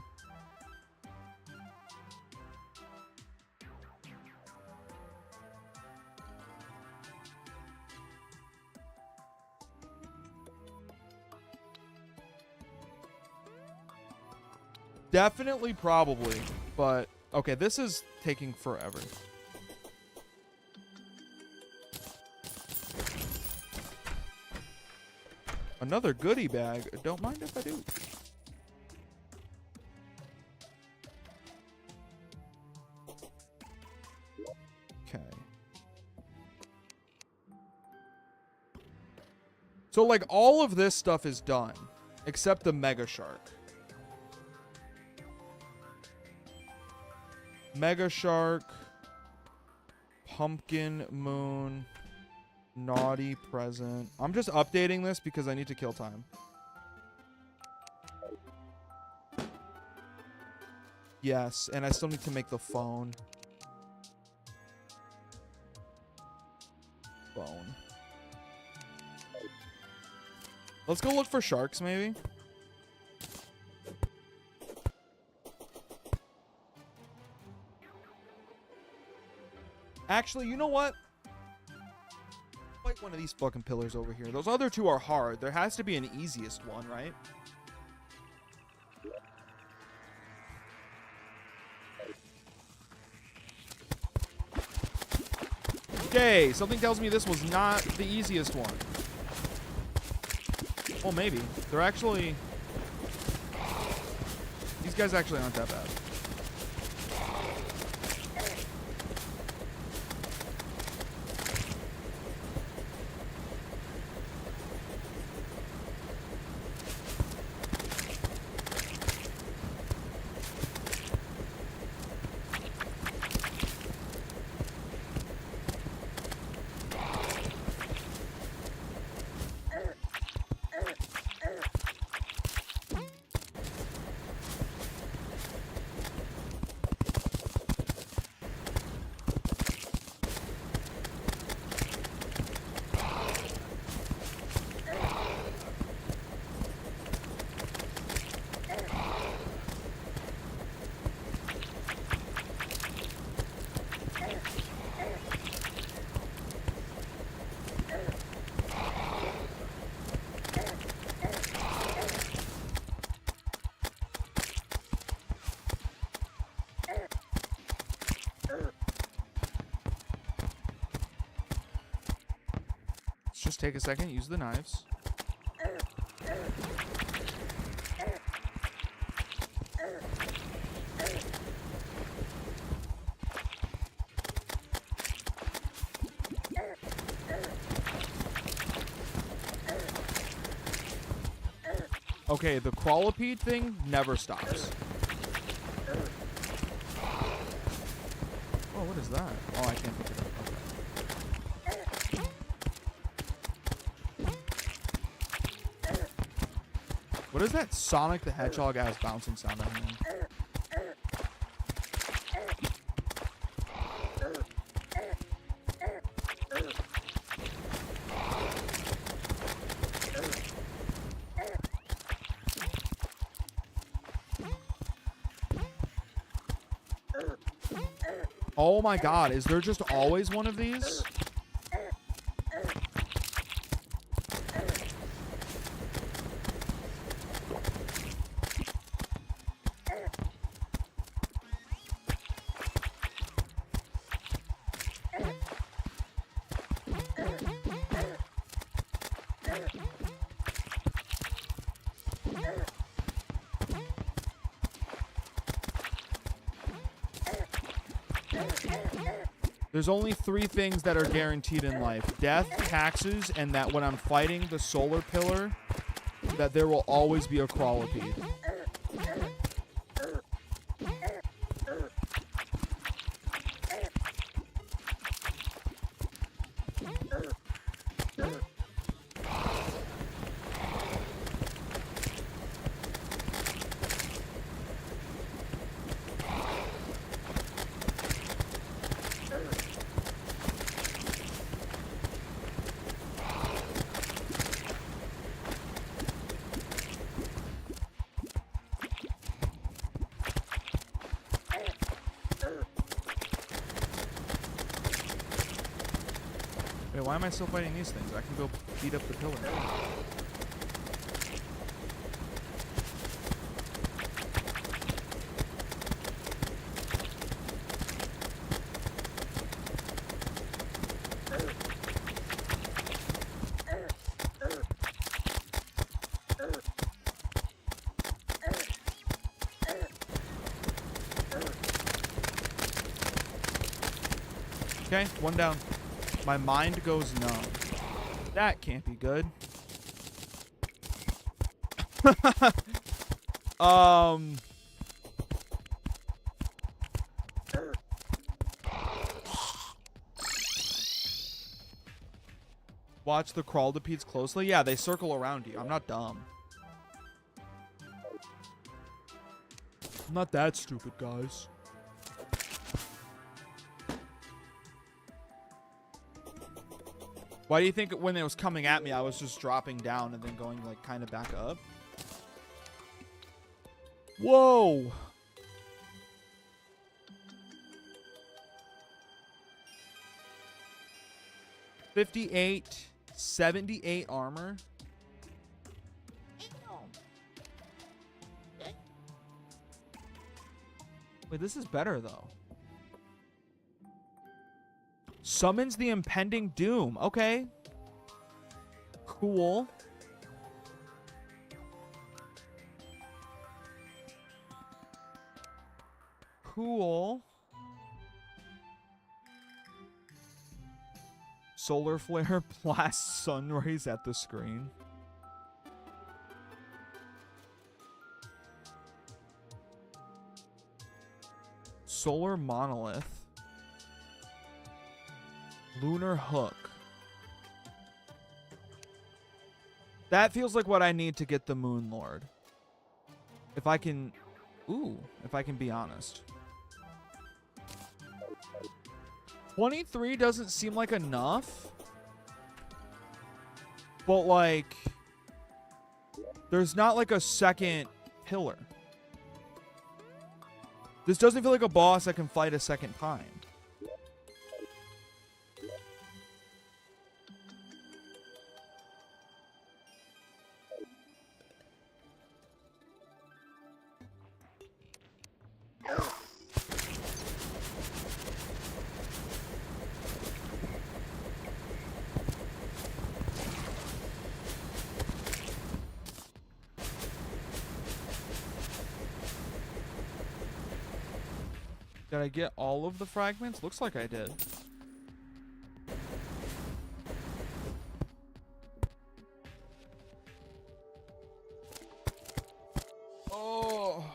Definitely probably, but okay, this is taking forever. Another goodie bag. Don't mind if I do. Okay. So, like, all of this stuff is done, except the Mega Shark. Mega Shark, Pumpkin Moon, Naughty Present. I'm just updating this because I need to kill time. Yes, and I still need to make the phone. Phone. Let's go look for sharks, maybe. Actually, you know what? Like one of these fucking pillars over here. Those other two are hard. There has to be an easiest one, right? Okay, something tells me this was not the easiest one. Well, maybe. They're actually... These guys actually aren't that bad. just take a second, use the knives. Okay, the crawlipede thing never stops. Oh, what is that? Oh, I can't pick it up. Okay. What is that Sonic the Hedgehog ass bouncing sound I'm hearing? Oh my god, is there just always one of these? There's only 3 things that are guaranteed in life. Death, taxes, and that when I'm fighting the solar pillar, that there will always be a crawlipede. Wait, why am I still fighting these things? I can go beat up the pillar. Okay, one down. My mind goes numb. That can't be good. Watch the crawlipedes closely. Yeah, they circle around you. I'm not dumb. I'm not that stupid, guys. Why do you think when it was coming at me, I was just dropping down and then going, like, kind of back up? Whoa! $58, $78 armor. Wait, this is better, though. Summons the impending doom. Okay. Cool. Cool. Solar flare blasts sun rays at the screen. Solar monolith. Lunar hook. That feels like what I need to get the Moon Lord. If I can... Ooh, if I can be honest. 23 doesn't seem like enough. But, like... There's not, like, a second pillar. This doesn't feel like a boss I can fight a second time. Did I get all of the fragments? Looks like I did. Oh.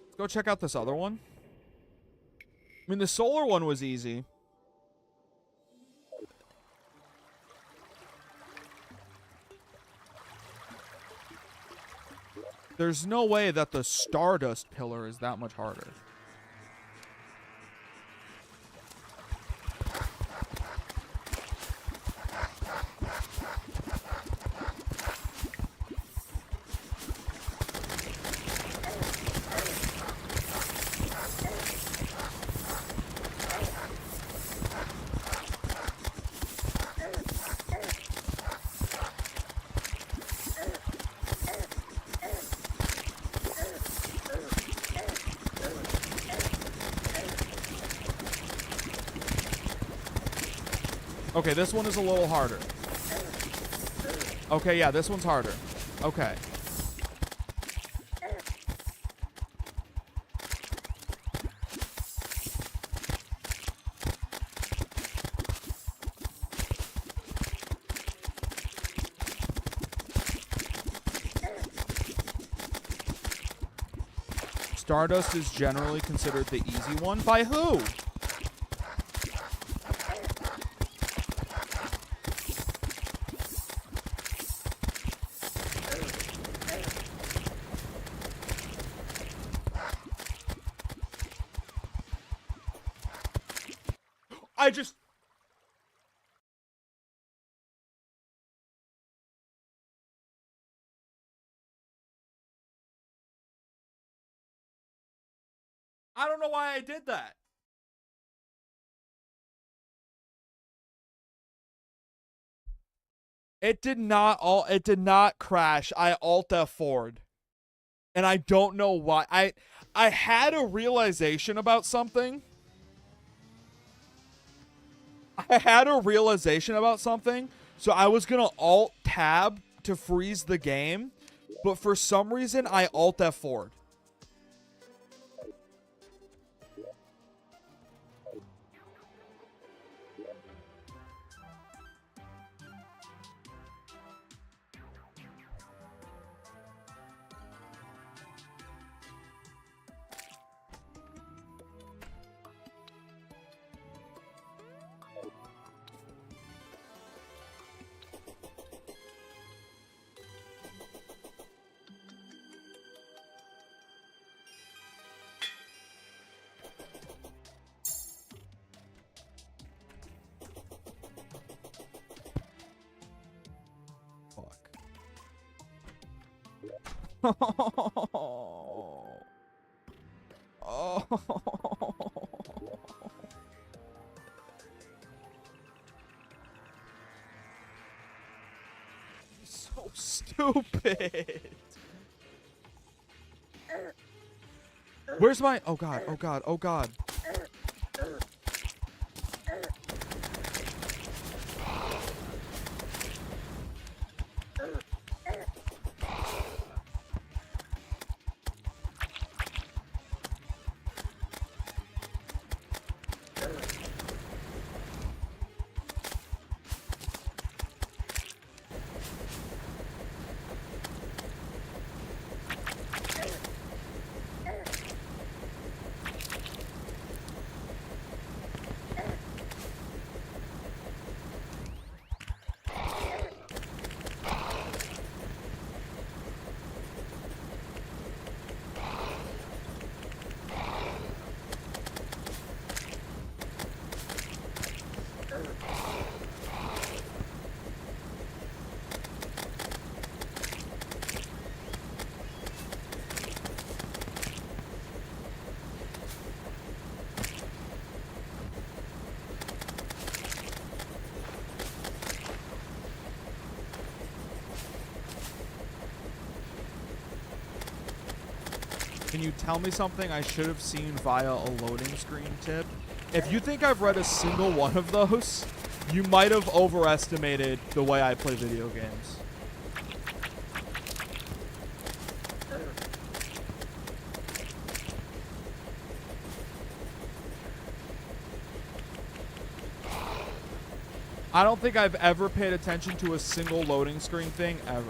Let's go check out this other one. I mean, the solar one was easy. There's no way that the Stardust pillar is that much harder. Okay, this one is a little harder. Okay, yeah, this one's harder. Okay. Stardust is generally considered the easy one. By who? I don't know why I did that. It did not crash. I Alt F4'd. And I don't know why. I had a realization about something. So I was going to Alt Tab to freeze the game, but for some reason I Alt F4'd. Oh. So stupid. Where's my... Oh, God. Oh, God. Oh, God. Can you tell me something I should have seen via a loading screen tip? If you think I've read a single one of those, you might have overestimated the way I play video games. I don't think I've ever paid attention to a single loading screen thing ever.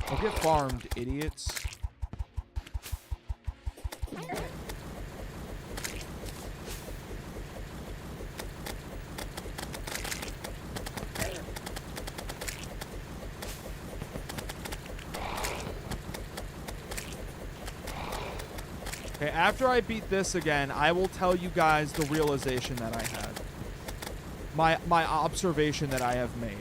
I'll get farmed, idiots. Okay, after I beat this again, I will tell you guys the realization that I had. My observation that I have made.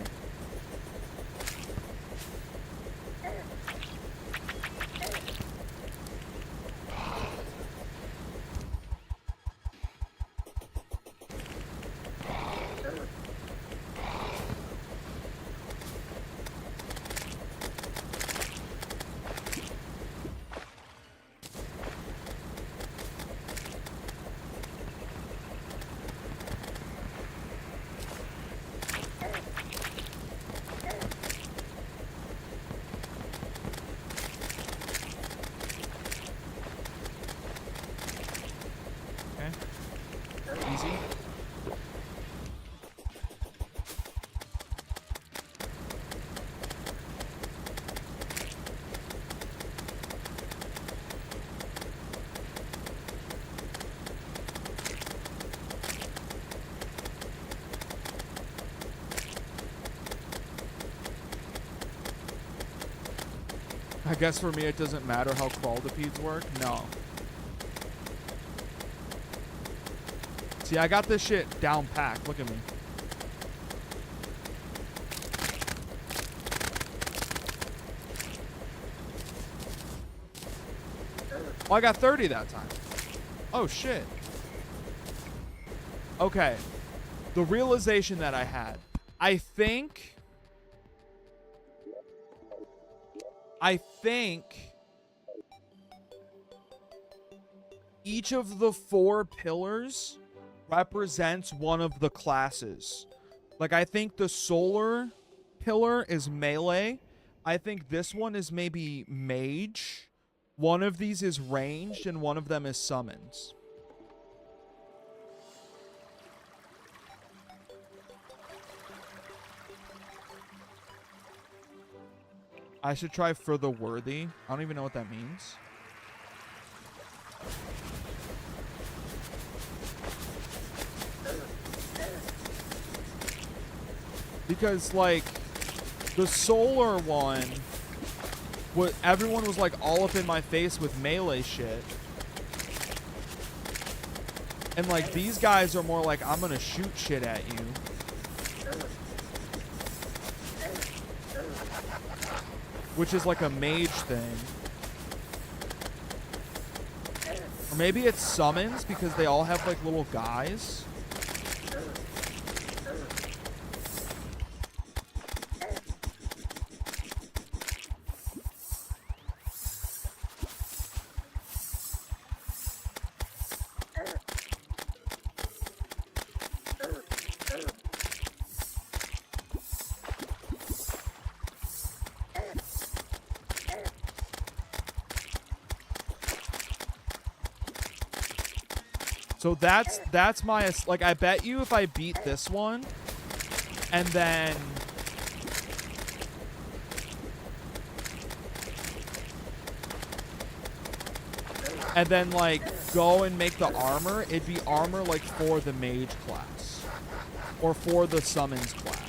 Easy. I guess for me it doesn't matter how quadrupeds work. No. See, I got this shit down packed. Look at me. Oh, I got 30 that time. Oh, shit. Okay. The realization that I had. I think each of the 4 pillars represents one of the classes. Like, I think the solar pillar is melee. I think this one is maybe mage. One of these is ranged, and one of them is summons. I should try for the worthy. I don't even know what that means. Because, like, the solar one, everyone was, like, all up in my face with melee shit. And, like, these guys are more like, I'm gonna shoot shit at you. Which is, like, a mage thing. Or maybe it's summons, because they all have, like, little guys. So that's my, like, I bet you if I beat this one and then like go and make the armor, it'd be armor like for the mage class or for the summons class.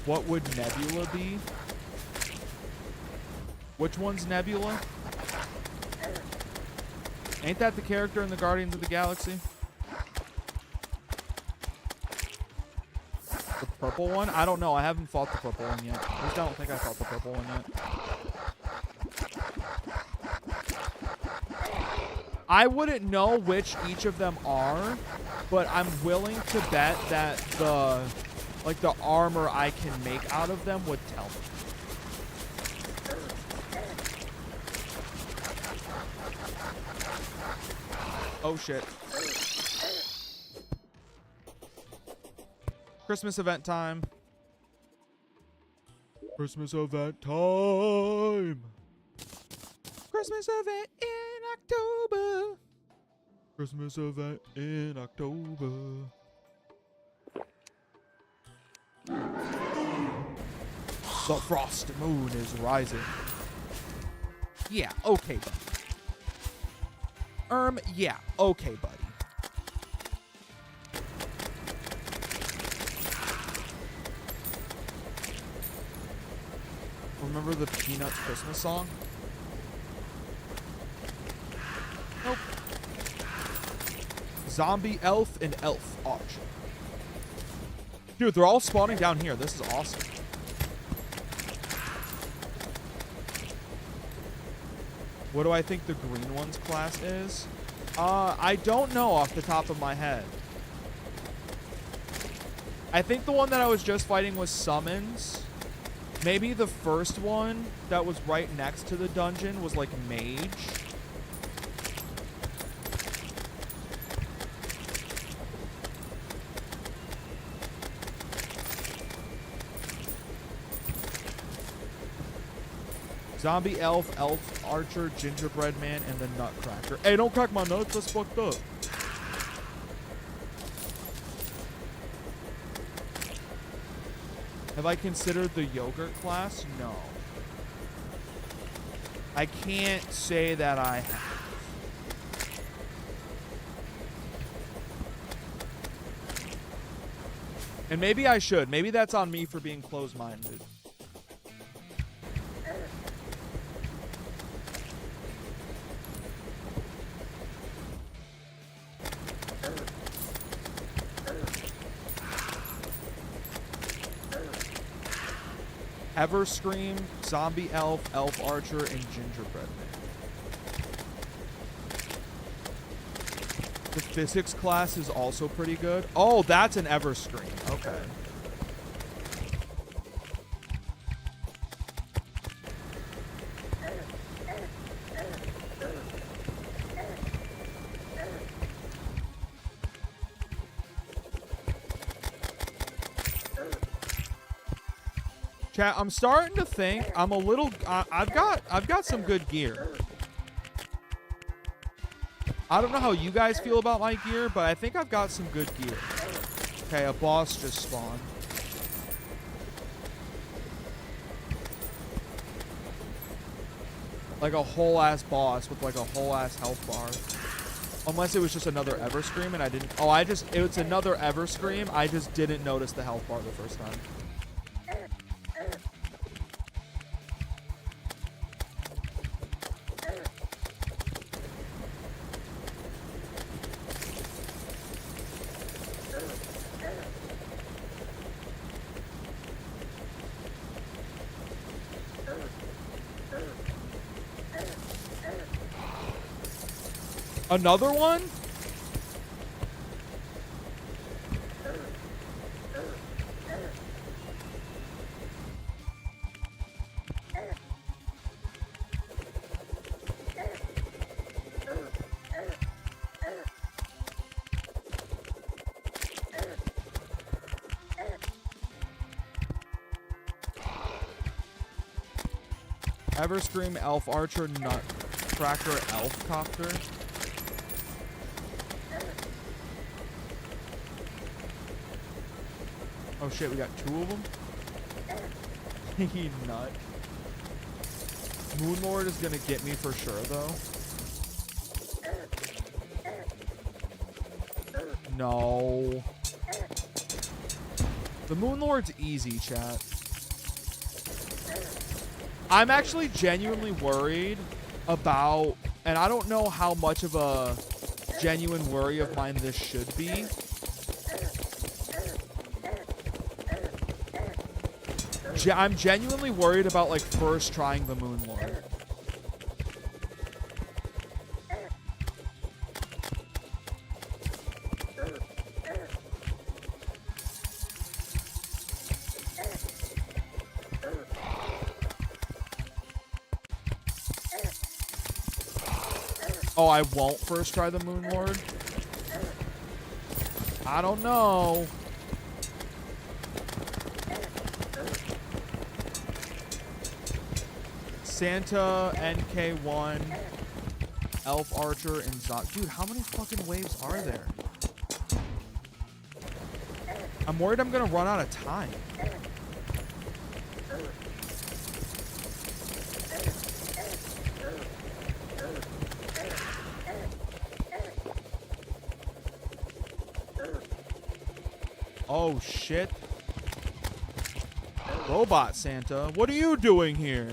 What would Nebula be? Which one's Nebula? Ain't that the character in the Guardians of the Galaxy? The purple one? I don't know. I haven't fought the purple one yet. At least I don't think I fought the purple one yet. I wouldn't know which each of them are, but I'm willing to bet that like the armor I can make out of them would tell me. Oh shit. Christmas event time. Christmas event time. Christmas event in October. Christmas event in October. The frosty moon is rising. Yeah, okay, buddy. Yeah, okay, buddy. Remember the Peanuts Christmas song? Nope. Zombie elf and elf archer. Dude, they're all spawning down here. This is awesome. What do I think the green one's class is? I don't know off the top of my head. I think the one that I was just fighting was summons. Maybe the first one that was right next to the dungeon was like mage. Zombie elf, elf archer, gingerbread man, and the nutcracker. Hey, don't crack my nuts. That's fucked up. Have I considered the yogurt class? No. I can't say that I have. And maybe I should. Maybe that's on me for being closed-minded. Everscream, zombie elf, elf archer, and gingerbread man. The physics class is also pretty good. Oh, that's an Everscream. Okay. Chat, I'm starting to think I'm a little. I've got some good gear. I don't know how you guys feel about my gear, but I think I've got some good gear. Okay, a boss just spawned. Like a whole ass boss with like a whole ass health bar. Unless it was just another Everscream and I didn't. Oh, it's another Everscream. I just didn't notice the health bar the first time. Another one? Everscream, elf archer, nutcracker, elf copter. Oh shit, we got two of them? He nut. Moonlord is gonna get me for sure, though. No. The Moonlord's easy, chat. I'm actually genuinely worried about, and I don't know how much of a genuine worry of mine this should be. I'm genuinely worried about, like, first trying the Moonlord. Oh, I won't first try the Moon Lord? I don't know. Santa, NK1, Elf Archer, and Zot. Dude, how many fucking waves are there? I'm worried I'm gonna run out of time. Oh, shit. Robot Santa, what are you doing here?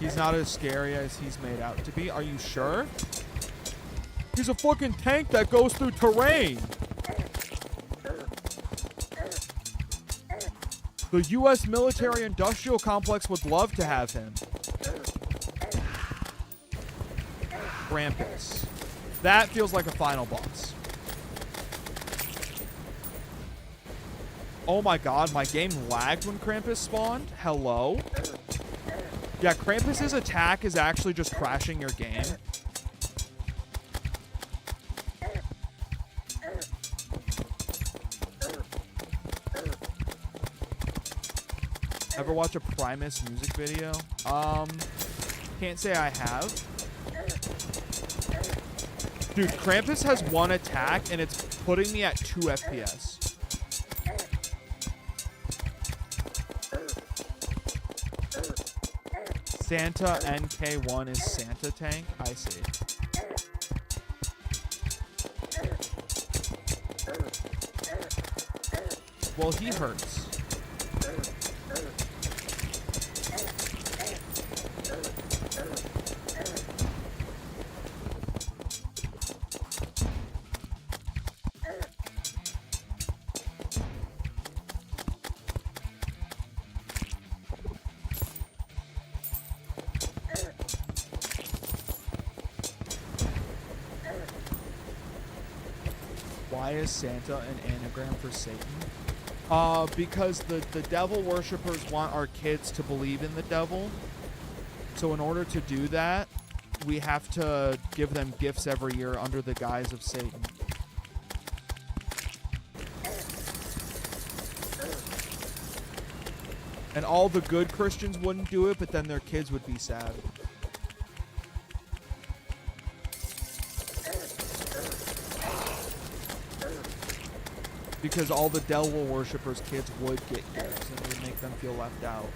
He's not as scary as he's made out to be. Are you sure? He's a fucking tank that goes through terrain. The U.S. military-industrial complex would love to have him. Krampus. That feels like a final boss. Oh my god, my game lagged when Krampus spawned. Hello? Yeah, Krampus's attack is actually just crashing your game. Ever watch a Primus music video? Can't say I have. Dude, Krampus has one attack and it's putting me at 2 FPS. Santa NK1 is Santa tank? I see. Well, he hurts. Why is Santa an anagram for Satan? Because the devil worshippers want our kids to believe in the devil. So in order to do that, we have to give them gifts every year under the guise of Satan. And all the good Christians wouldn't do it, but then their kids would be sad. Because all the devil worshippers' kids would get gifts and it would make them feel left out.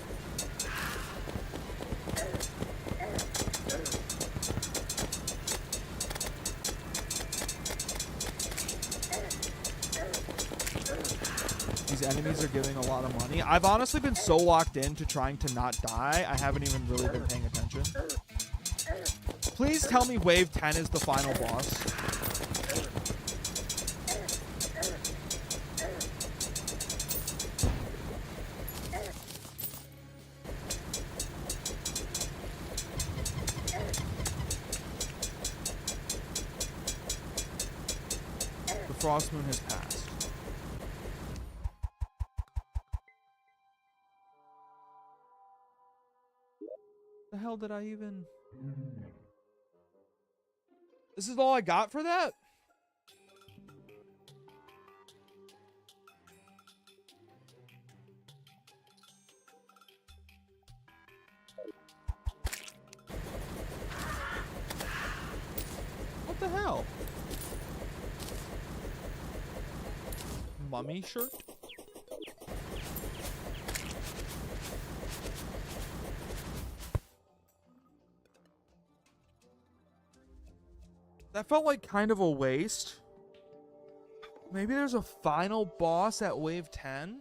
These enemies are giving a lot of money. I've honestly been so locked into trying to not die, I haven't even really been paying attention. Please tell me Wave 10 is the final boss. Frost Moon has passed. The hell did I even... This is all I got for that? What the hell? Mummy shirt? That felt like kind of a waste. Maybe there's a final boss at Wave 10?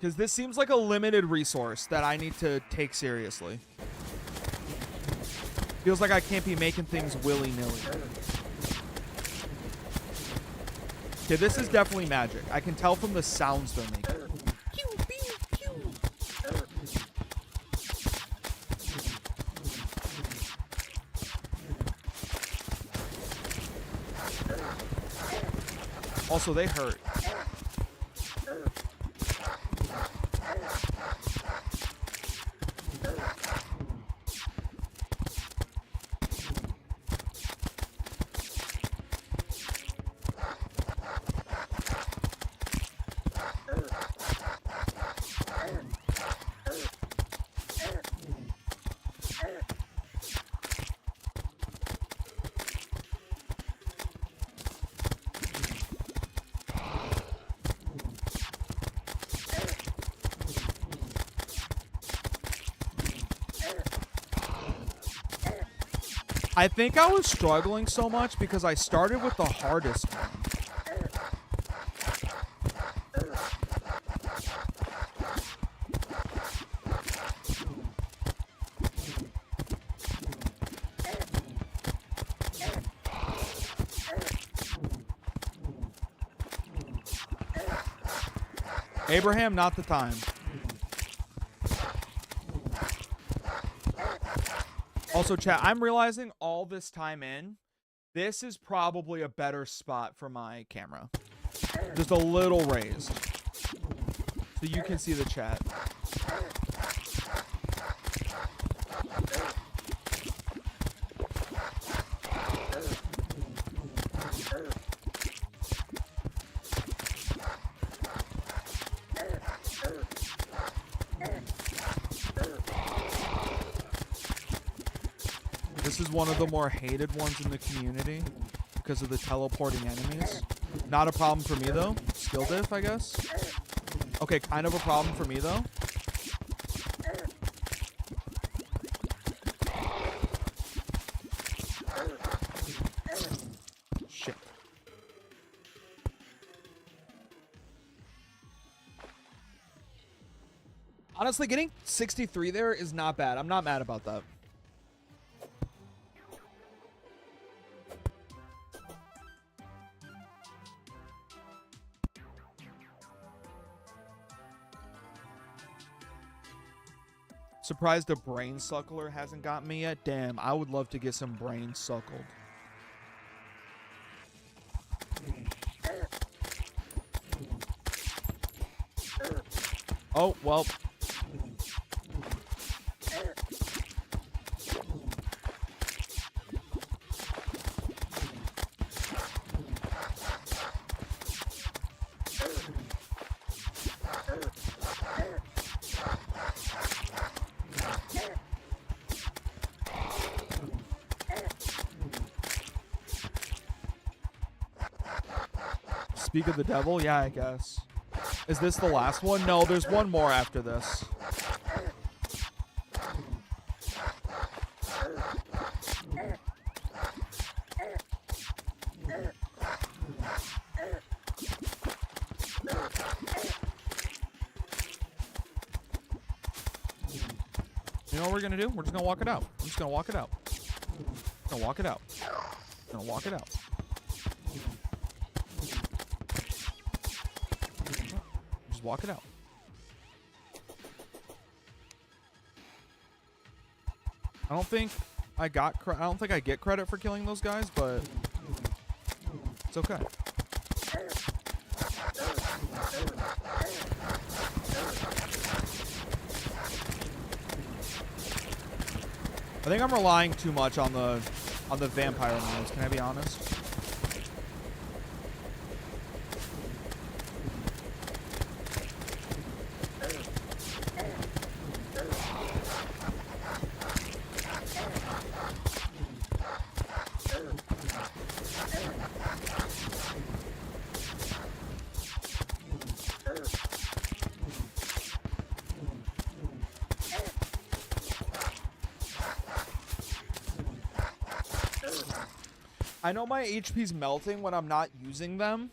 Because this seems like a limited resource that I need to take seriously. Feels like I can't be making things willy-nilly. Okay, this is definitely magic. I can tell from the sounds they're making. Also, they hurt. I think I was struggling so much because I started with the hardest one. Abraham, not the time. Also, chat, I'm realizing all this time in, this is probably a better spot for my camera. Just a little raised. So you can see the chat. This is one of the more hated ones in the community because of the teleporting enemies. Not a problem for me though. Skill diff, I guess. Okay, kind of a problem for me though. Shit. Honestly, getting 63 there is not bad. I'm not mad about that. Surprised a brain suckler hasn't got me yet. Damn, I would love to get some brain suckled. Oh, well. Speak of the devil? Yeah, I guess. Is this the last one? No, there's one more after this. You know what we're gonna do? We're just gonna walk it out. I'm just gonna walk it out. Gonna walk it out. Gonna walk it out. Just walk it out. I don't think I don't think I get credit for killing those guys, but it's okay. I think I'm relying too much on the vampire moves. Can I be honest? I know my HP's melting when I'm not using them,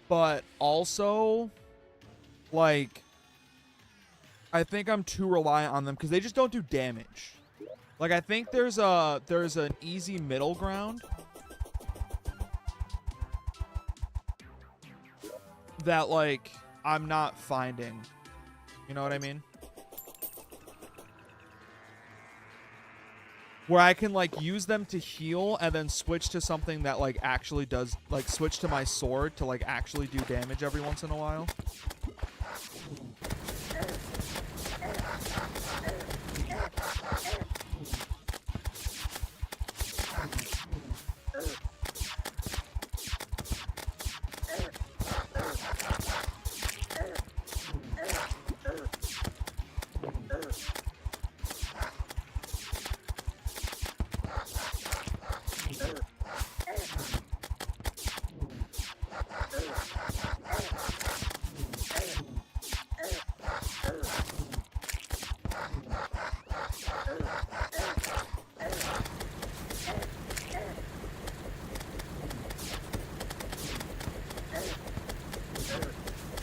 but also, like, I think I'm too reliant on them because they just don't do damage. Like, I think there's an easy middle ground that, like, I'm not finding. You know what I mean? Where I can, like, use them to heal and then switch to something that, like, actually does, like, switch to my sword to, like, actually do damage every once in a while.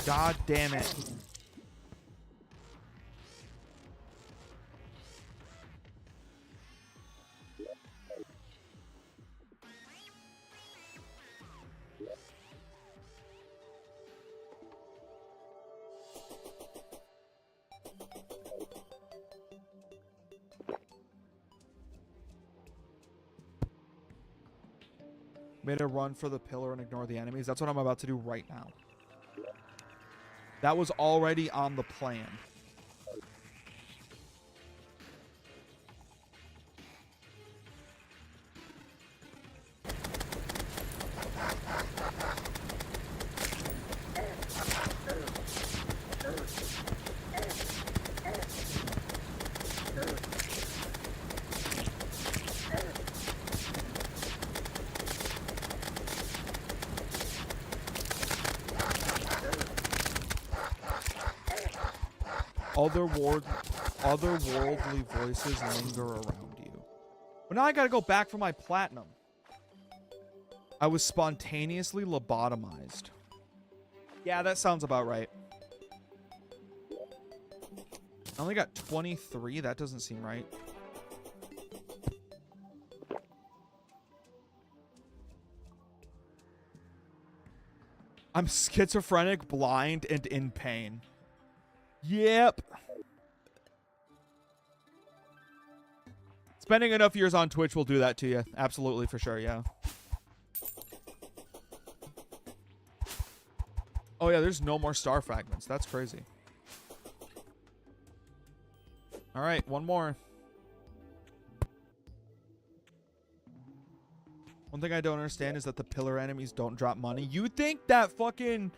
God damn it. Made a run for the pillar and ignore the enemies. That's what I'm about to do right now. That was already on the plan. Otherworldly voices linger around you. But now I gotta go back for my platinum. I was spontaneously lobotomized. Yeah, that sounds about right. I only got 23. That doesn't seem right. I'm schizophrenic, blind, and in pain. Yep. Spending enough years on Twitch will do that to you. Absolutely, for sure, yeah. Oh, yeah, there's no more star fragments. That's crazy. All right, one more. One thing I don't understand is that the pillar enemies don't drop money. You think that fucking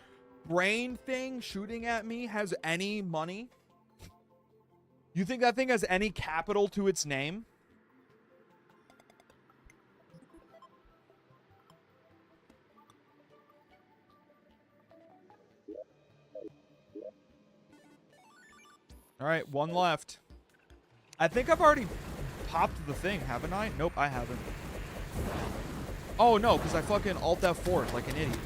brain thing shooting at me has any money? You think that thing has any capital to its name? All right, one left. I think I've already popped the thing, haven't I? Nope, I haven't. Oh, no, because I fucking Alt F4'd like an idiot.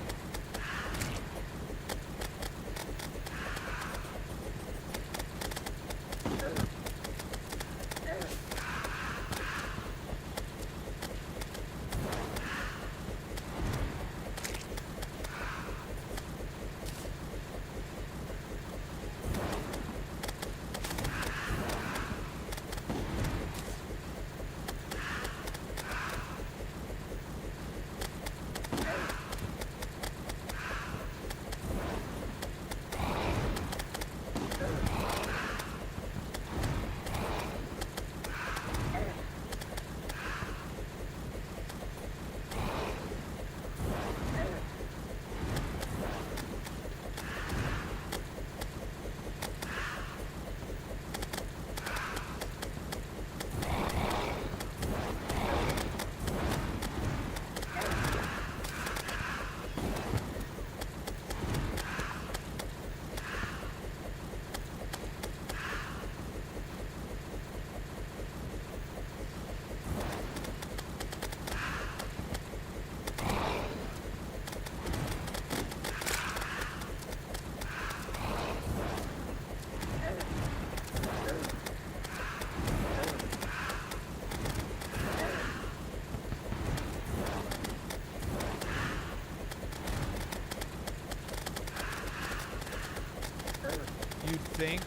you'd think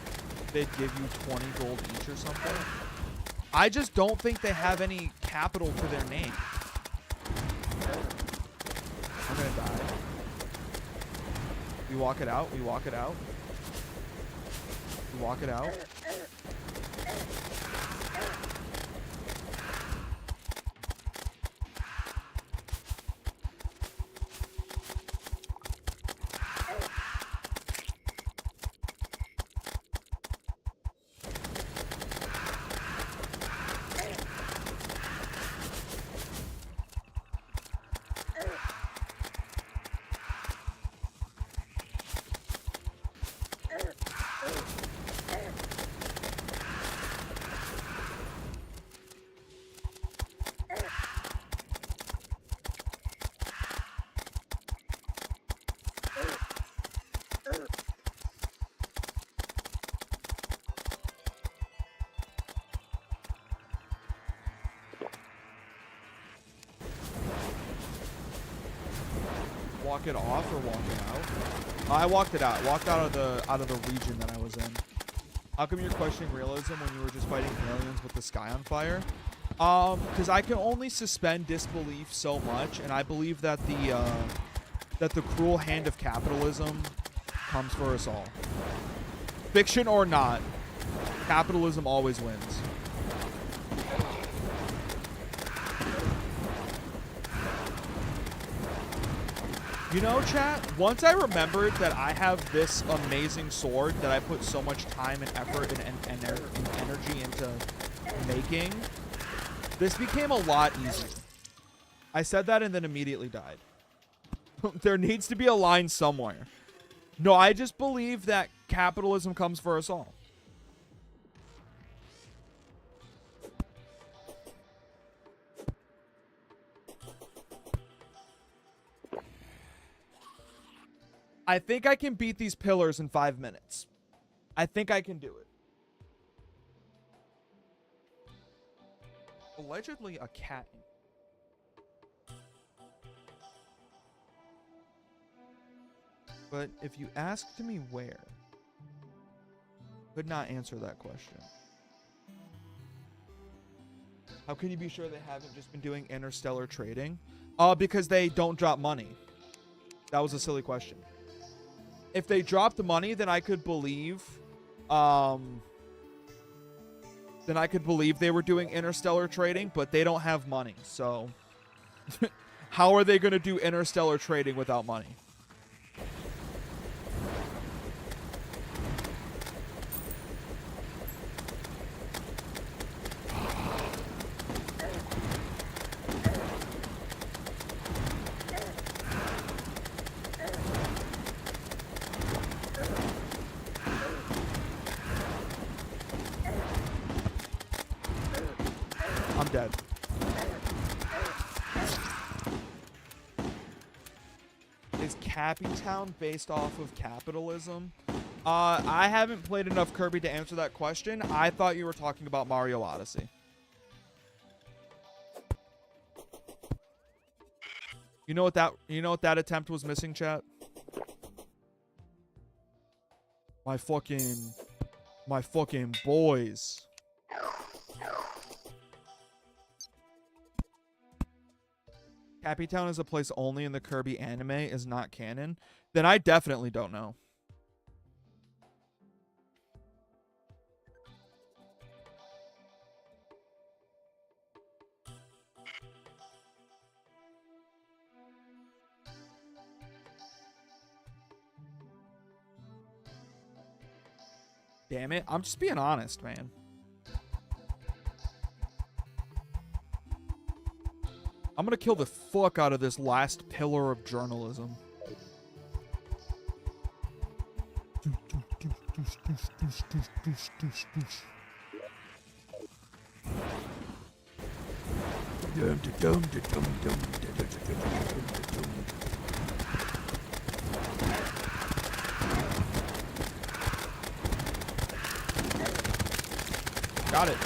they'd give you 20 gold each or something. I just don't think they have any capital to their name. I'm gonna die. We walk it out. We walk it out. We walk it out. Walk it off or walk it out? I walked it out. Walked out of the region that I was in. How come you're questioning realism when you were just fighting aliens with the sky on fire? Because I can only suspend disbelief so much, and I believe that the cruel hand of capitalism comes for us all. Fiction or not, capitalism always wins. You know, chat, once I remembered that I have this amazing sword that I put so much time and effort and energy into making, this became a lot easier. I said that and then immediately died. There needs to be a line somewhere. No, I just believe that capitalism comes for us all. I think I can beat these pillars in 5 minutes. I think I can do it. Allegedly a cat. But if you asked me where, could not answer that question. How can you be sure they haven't just been doing interstellar trading? Because they don't drop money. That was a silly question. If they dropped the money, then I could believe, they were doing interstellar trading, but they don't have money. So how are they going to do interstellar trading without money? Dead. Is Cappy Town based off of capitalism? I haven't played enough Kirby to answer that question. I thought you were talking about Mario Odyssey. You know what that attempt was missing, chat? My fucking boys. Cappy Town is a place only in the Kirby anime, is not canon. Then I definitely don't know. Damn it, I'm just being honest, man. I'm gonna kill the fuck out of this last pillar of journalism. Got it.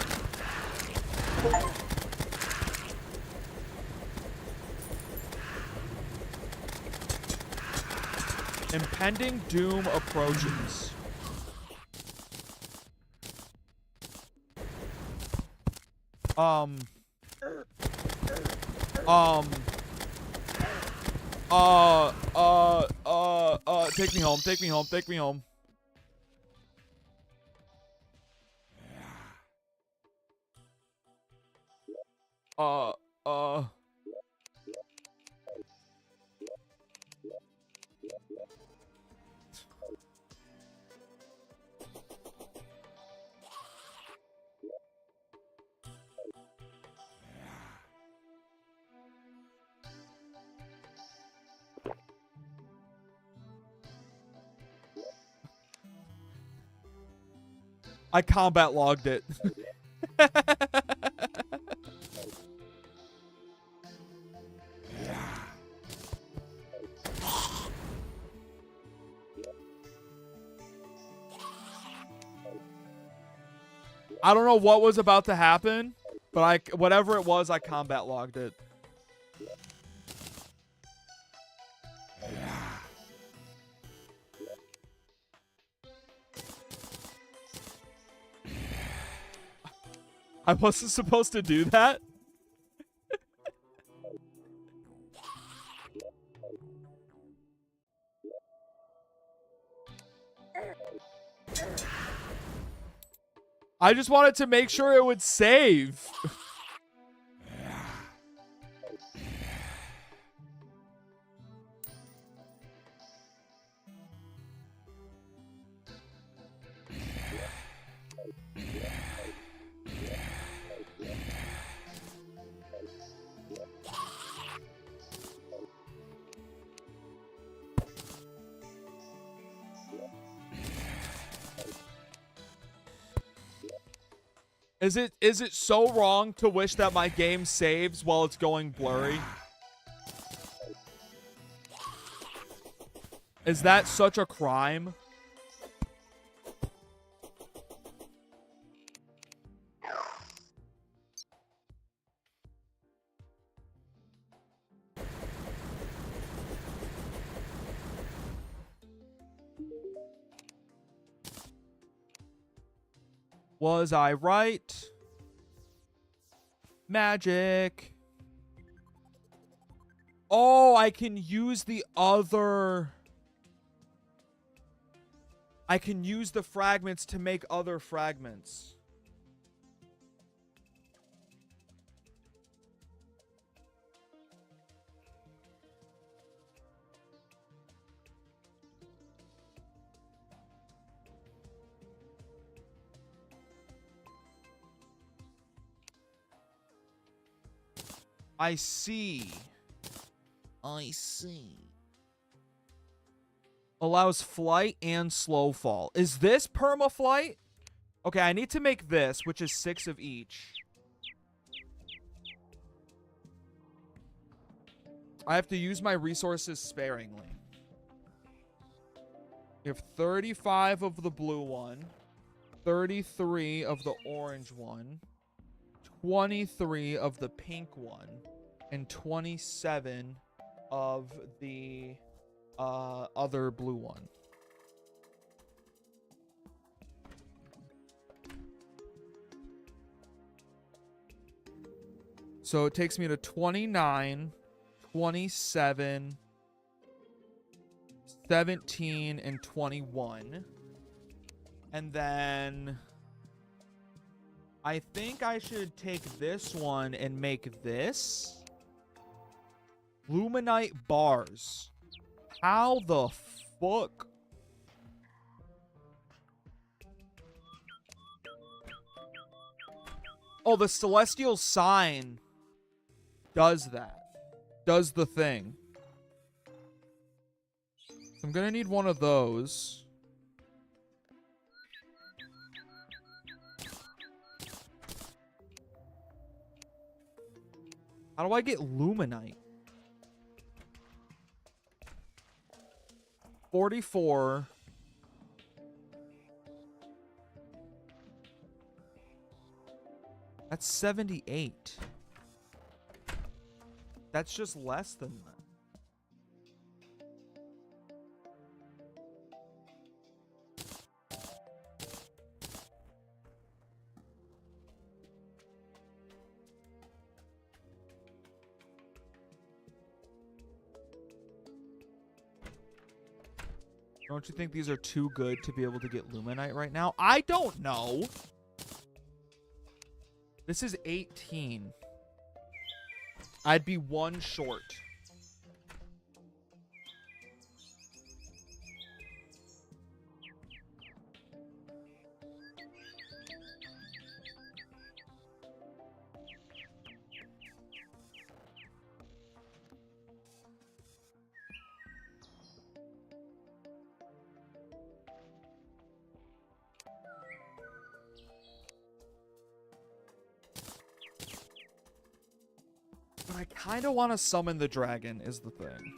Impending doom approaches. Um. Take me home. Take me home. Take me home. Uh. I combat logged it. I don't know what was about to happen, but whatever it was, I combat logged it. I wasn't supposed to do that. I just wanted to make sure it would save. Is it so wrong to wish that my game saves while it's going blurry? Is that such a crime? Was I right? Magic. Oh, I can use the other... I can use the fragments to make other fragments. I see. I see. Allows flight and slow fall. Is this perma-flight? Okay, I need to make this, which is 6 of each. I have to use my resources sparingly. We have 35 of the blue one, 33 of the orange one, 23 of the pink one, and 27 of the other blue one. So it takes me to 29, 27, 17, and 21. And then I think I should take this one and make this. Luminite bars. How the fuck? Oh, the celestial sign does that. Does the thing. I'm gonna need one of those. How do I get luminite? 44. That's 78. That's just less than that. Don't you think these are too good to be able to get Luminite right now? I don't know. This is 18. I'd be one short. But I kind of want to summon the dragon, is the thing.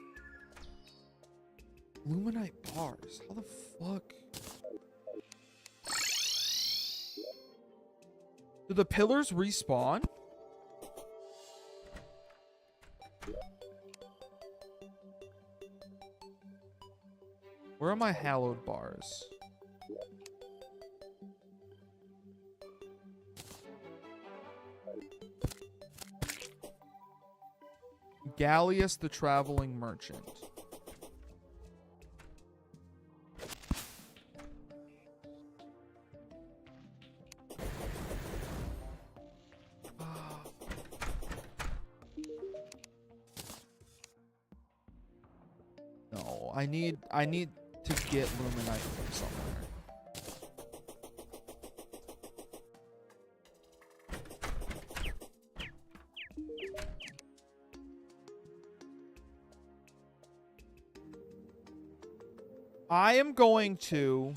Luminite bars. How the fuck? Do the pillars respawn? Where are my hallowed bars? Gallius the Traveling Merchant. No, I need to get Luminite from somewhere. I am going to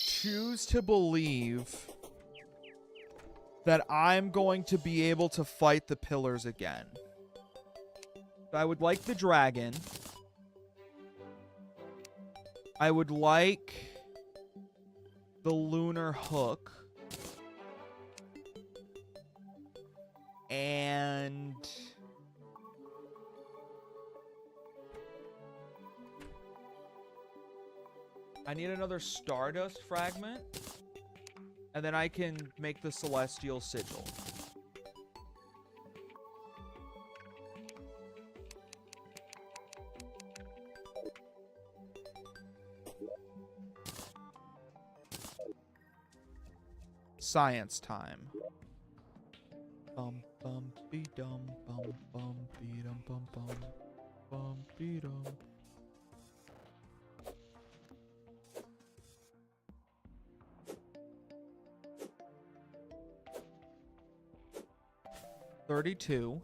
choose to believe that I'm going to be able to fight the pillars again. I would like the dragon. I would like the lunar hook. And I need another Stardust fragment. And then I can make the Celestial Sigil. Science time. Bum bum be dum bum bum be dum bum bum be dum. $32.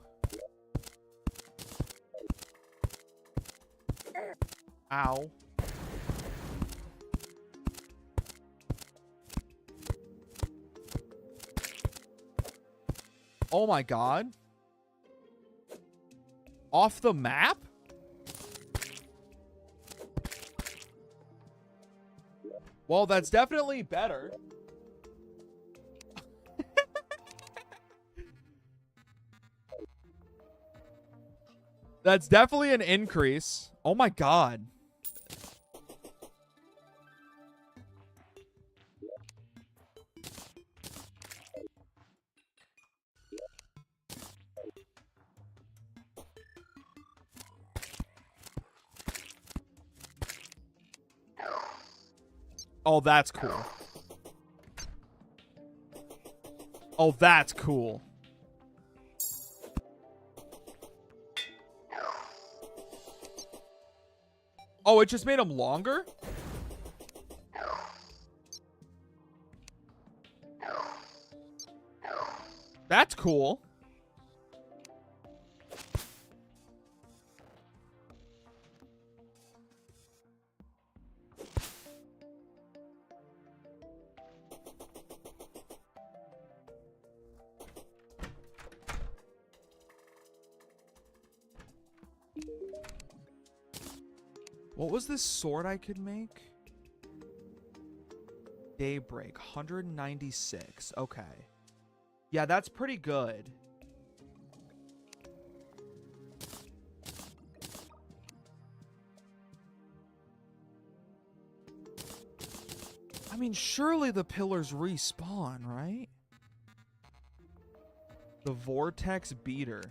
Ow. Oh my god. Off the map? Well, that's definitely better. That's definitely an increase. Oh my god. Oh, that's cool. Oh, that's cool. Oh, it just made them longer? That's cool. What was this sword I could make? Daybreak, 196. Okay. Yeah, that's pretty good. I mean, surely the pillars respawn, right? The Vortex Beater.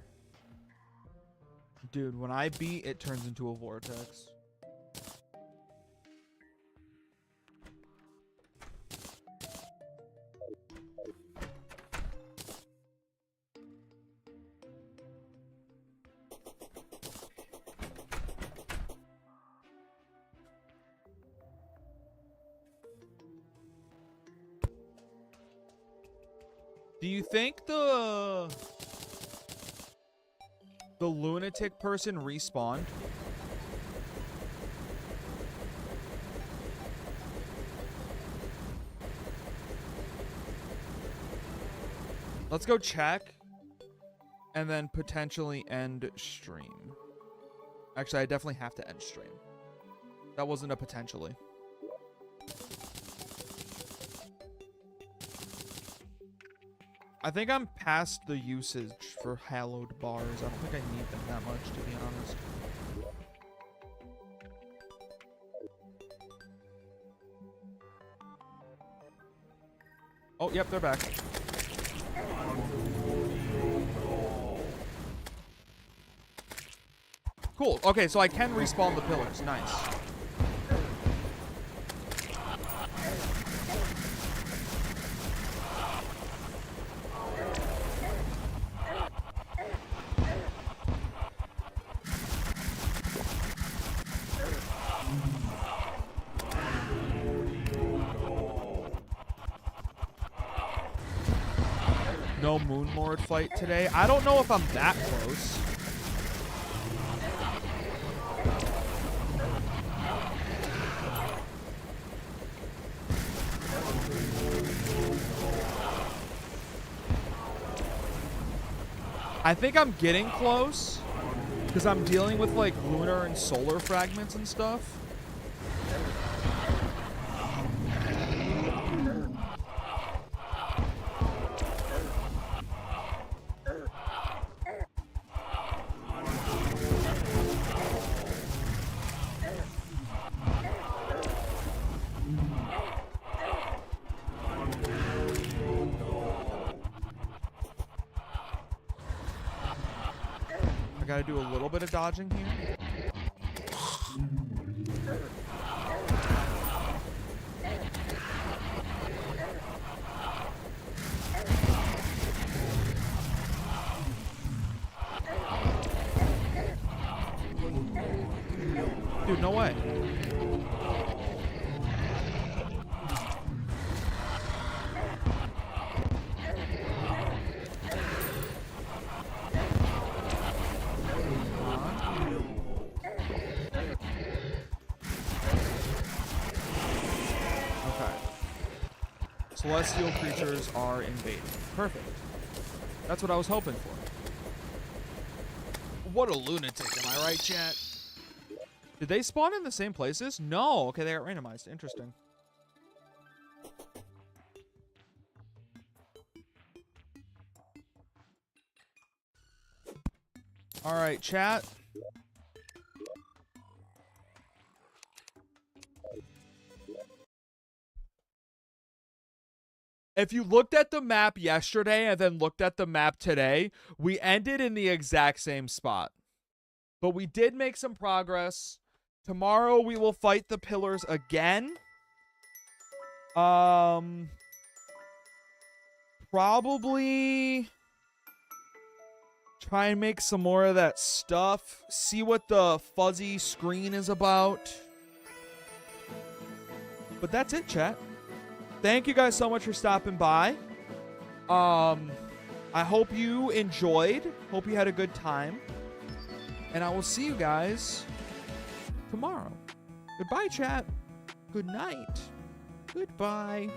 Dude, when I beat, it turns into a vortex. Do you think the lunatic person respawned? Let's go check and then potentially end stream. Actually, I definitely have to end stream. That wasn't a potentially. I think I'm past the usage for hallowed bars. I don't think I need them that much, to be honest. Oh, yep, they're back. Cool. Okay, so I can respawn the pillars. Nice. No Moon Lord fight today. I don't know if I'm that close. I think I'm getting close because I'm dealing with like lunar and solar fragments and stuff. I gotta do a little bit of dodging here. Dude, no way. Celestial creatures are invading. Perfect. That's what I was hoping for. What a lunatic, am I right, chat? Did they spawn in the same places? No. Okay, they got randomized. Interesting. All right, chat. If you looked at the map yesterday and then looked at the map today, we ended in the exact same spot. But we did make some progress. Tomorrow we will fight the pillars again. Probably try and make some more of that stuff. See what the fuzzy screen is about. But that's it, chat. Thank you guys so much for stopping by. I hope you enjoyed. Hope you had a good time. And I will see you guys tomorrow. Goodbye, chat. Good night. Goodbye.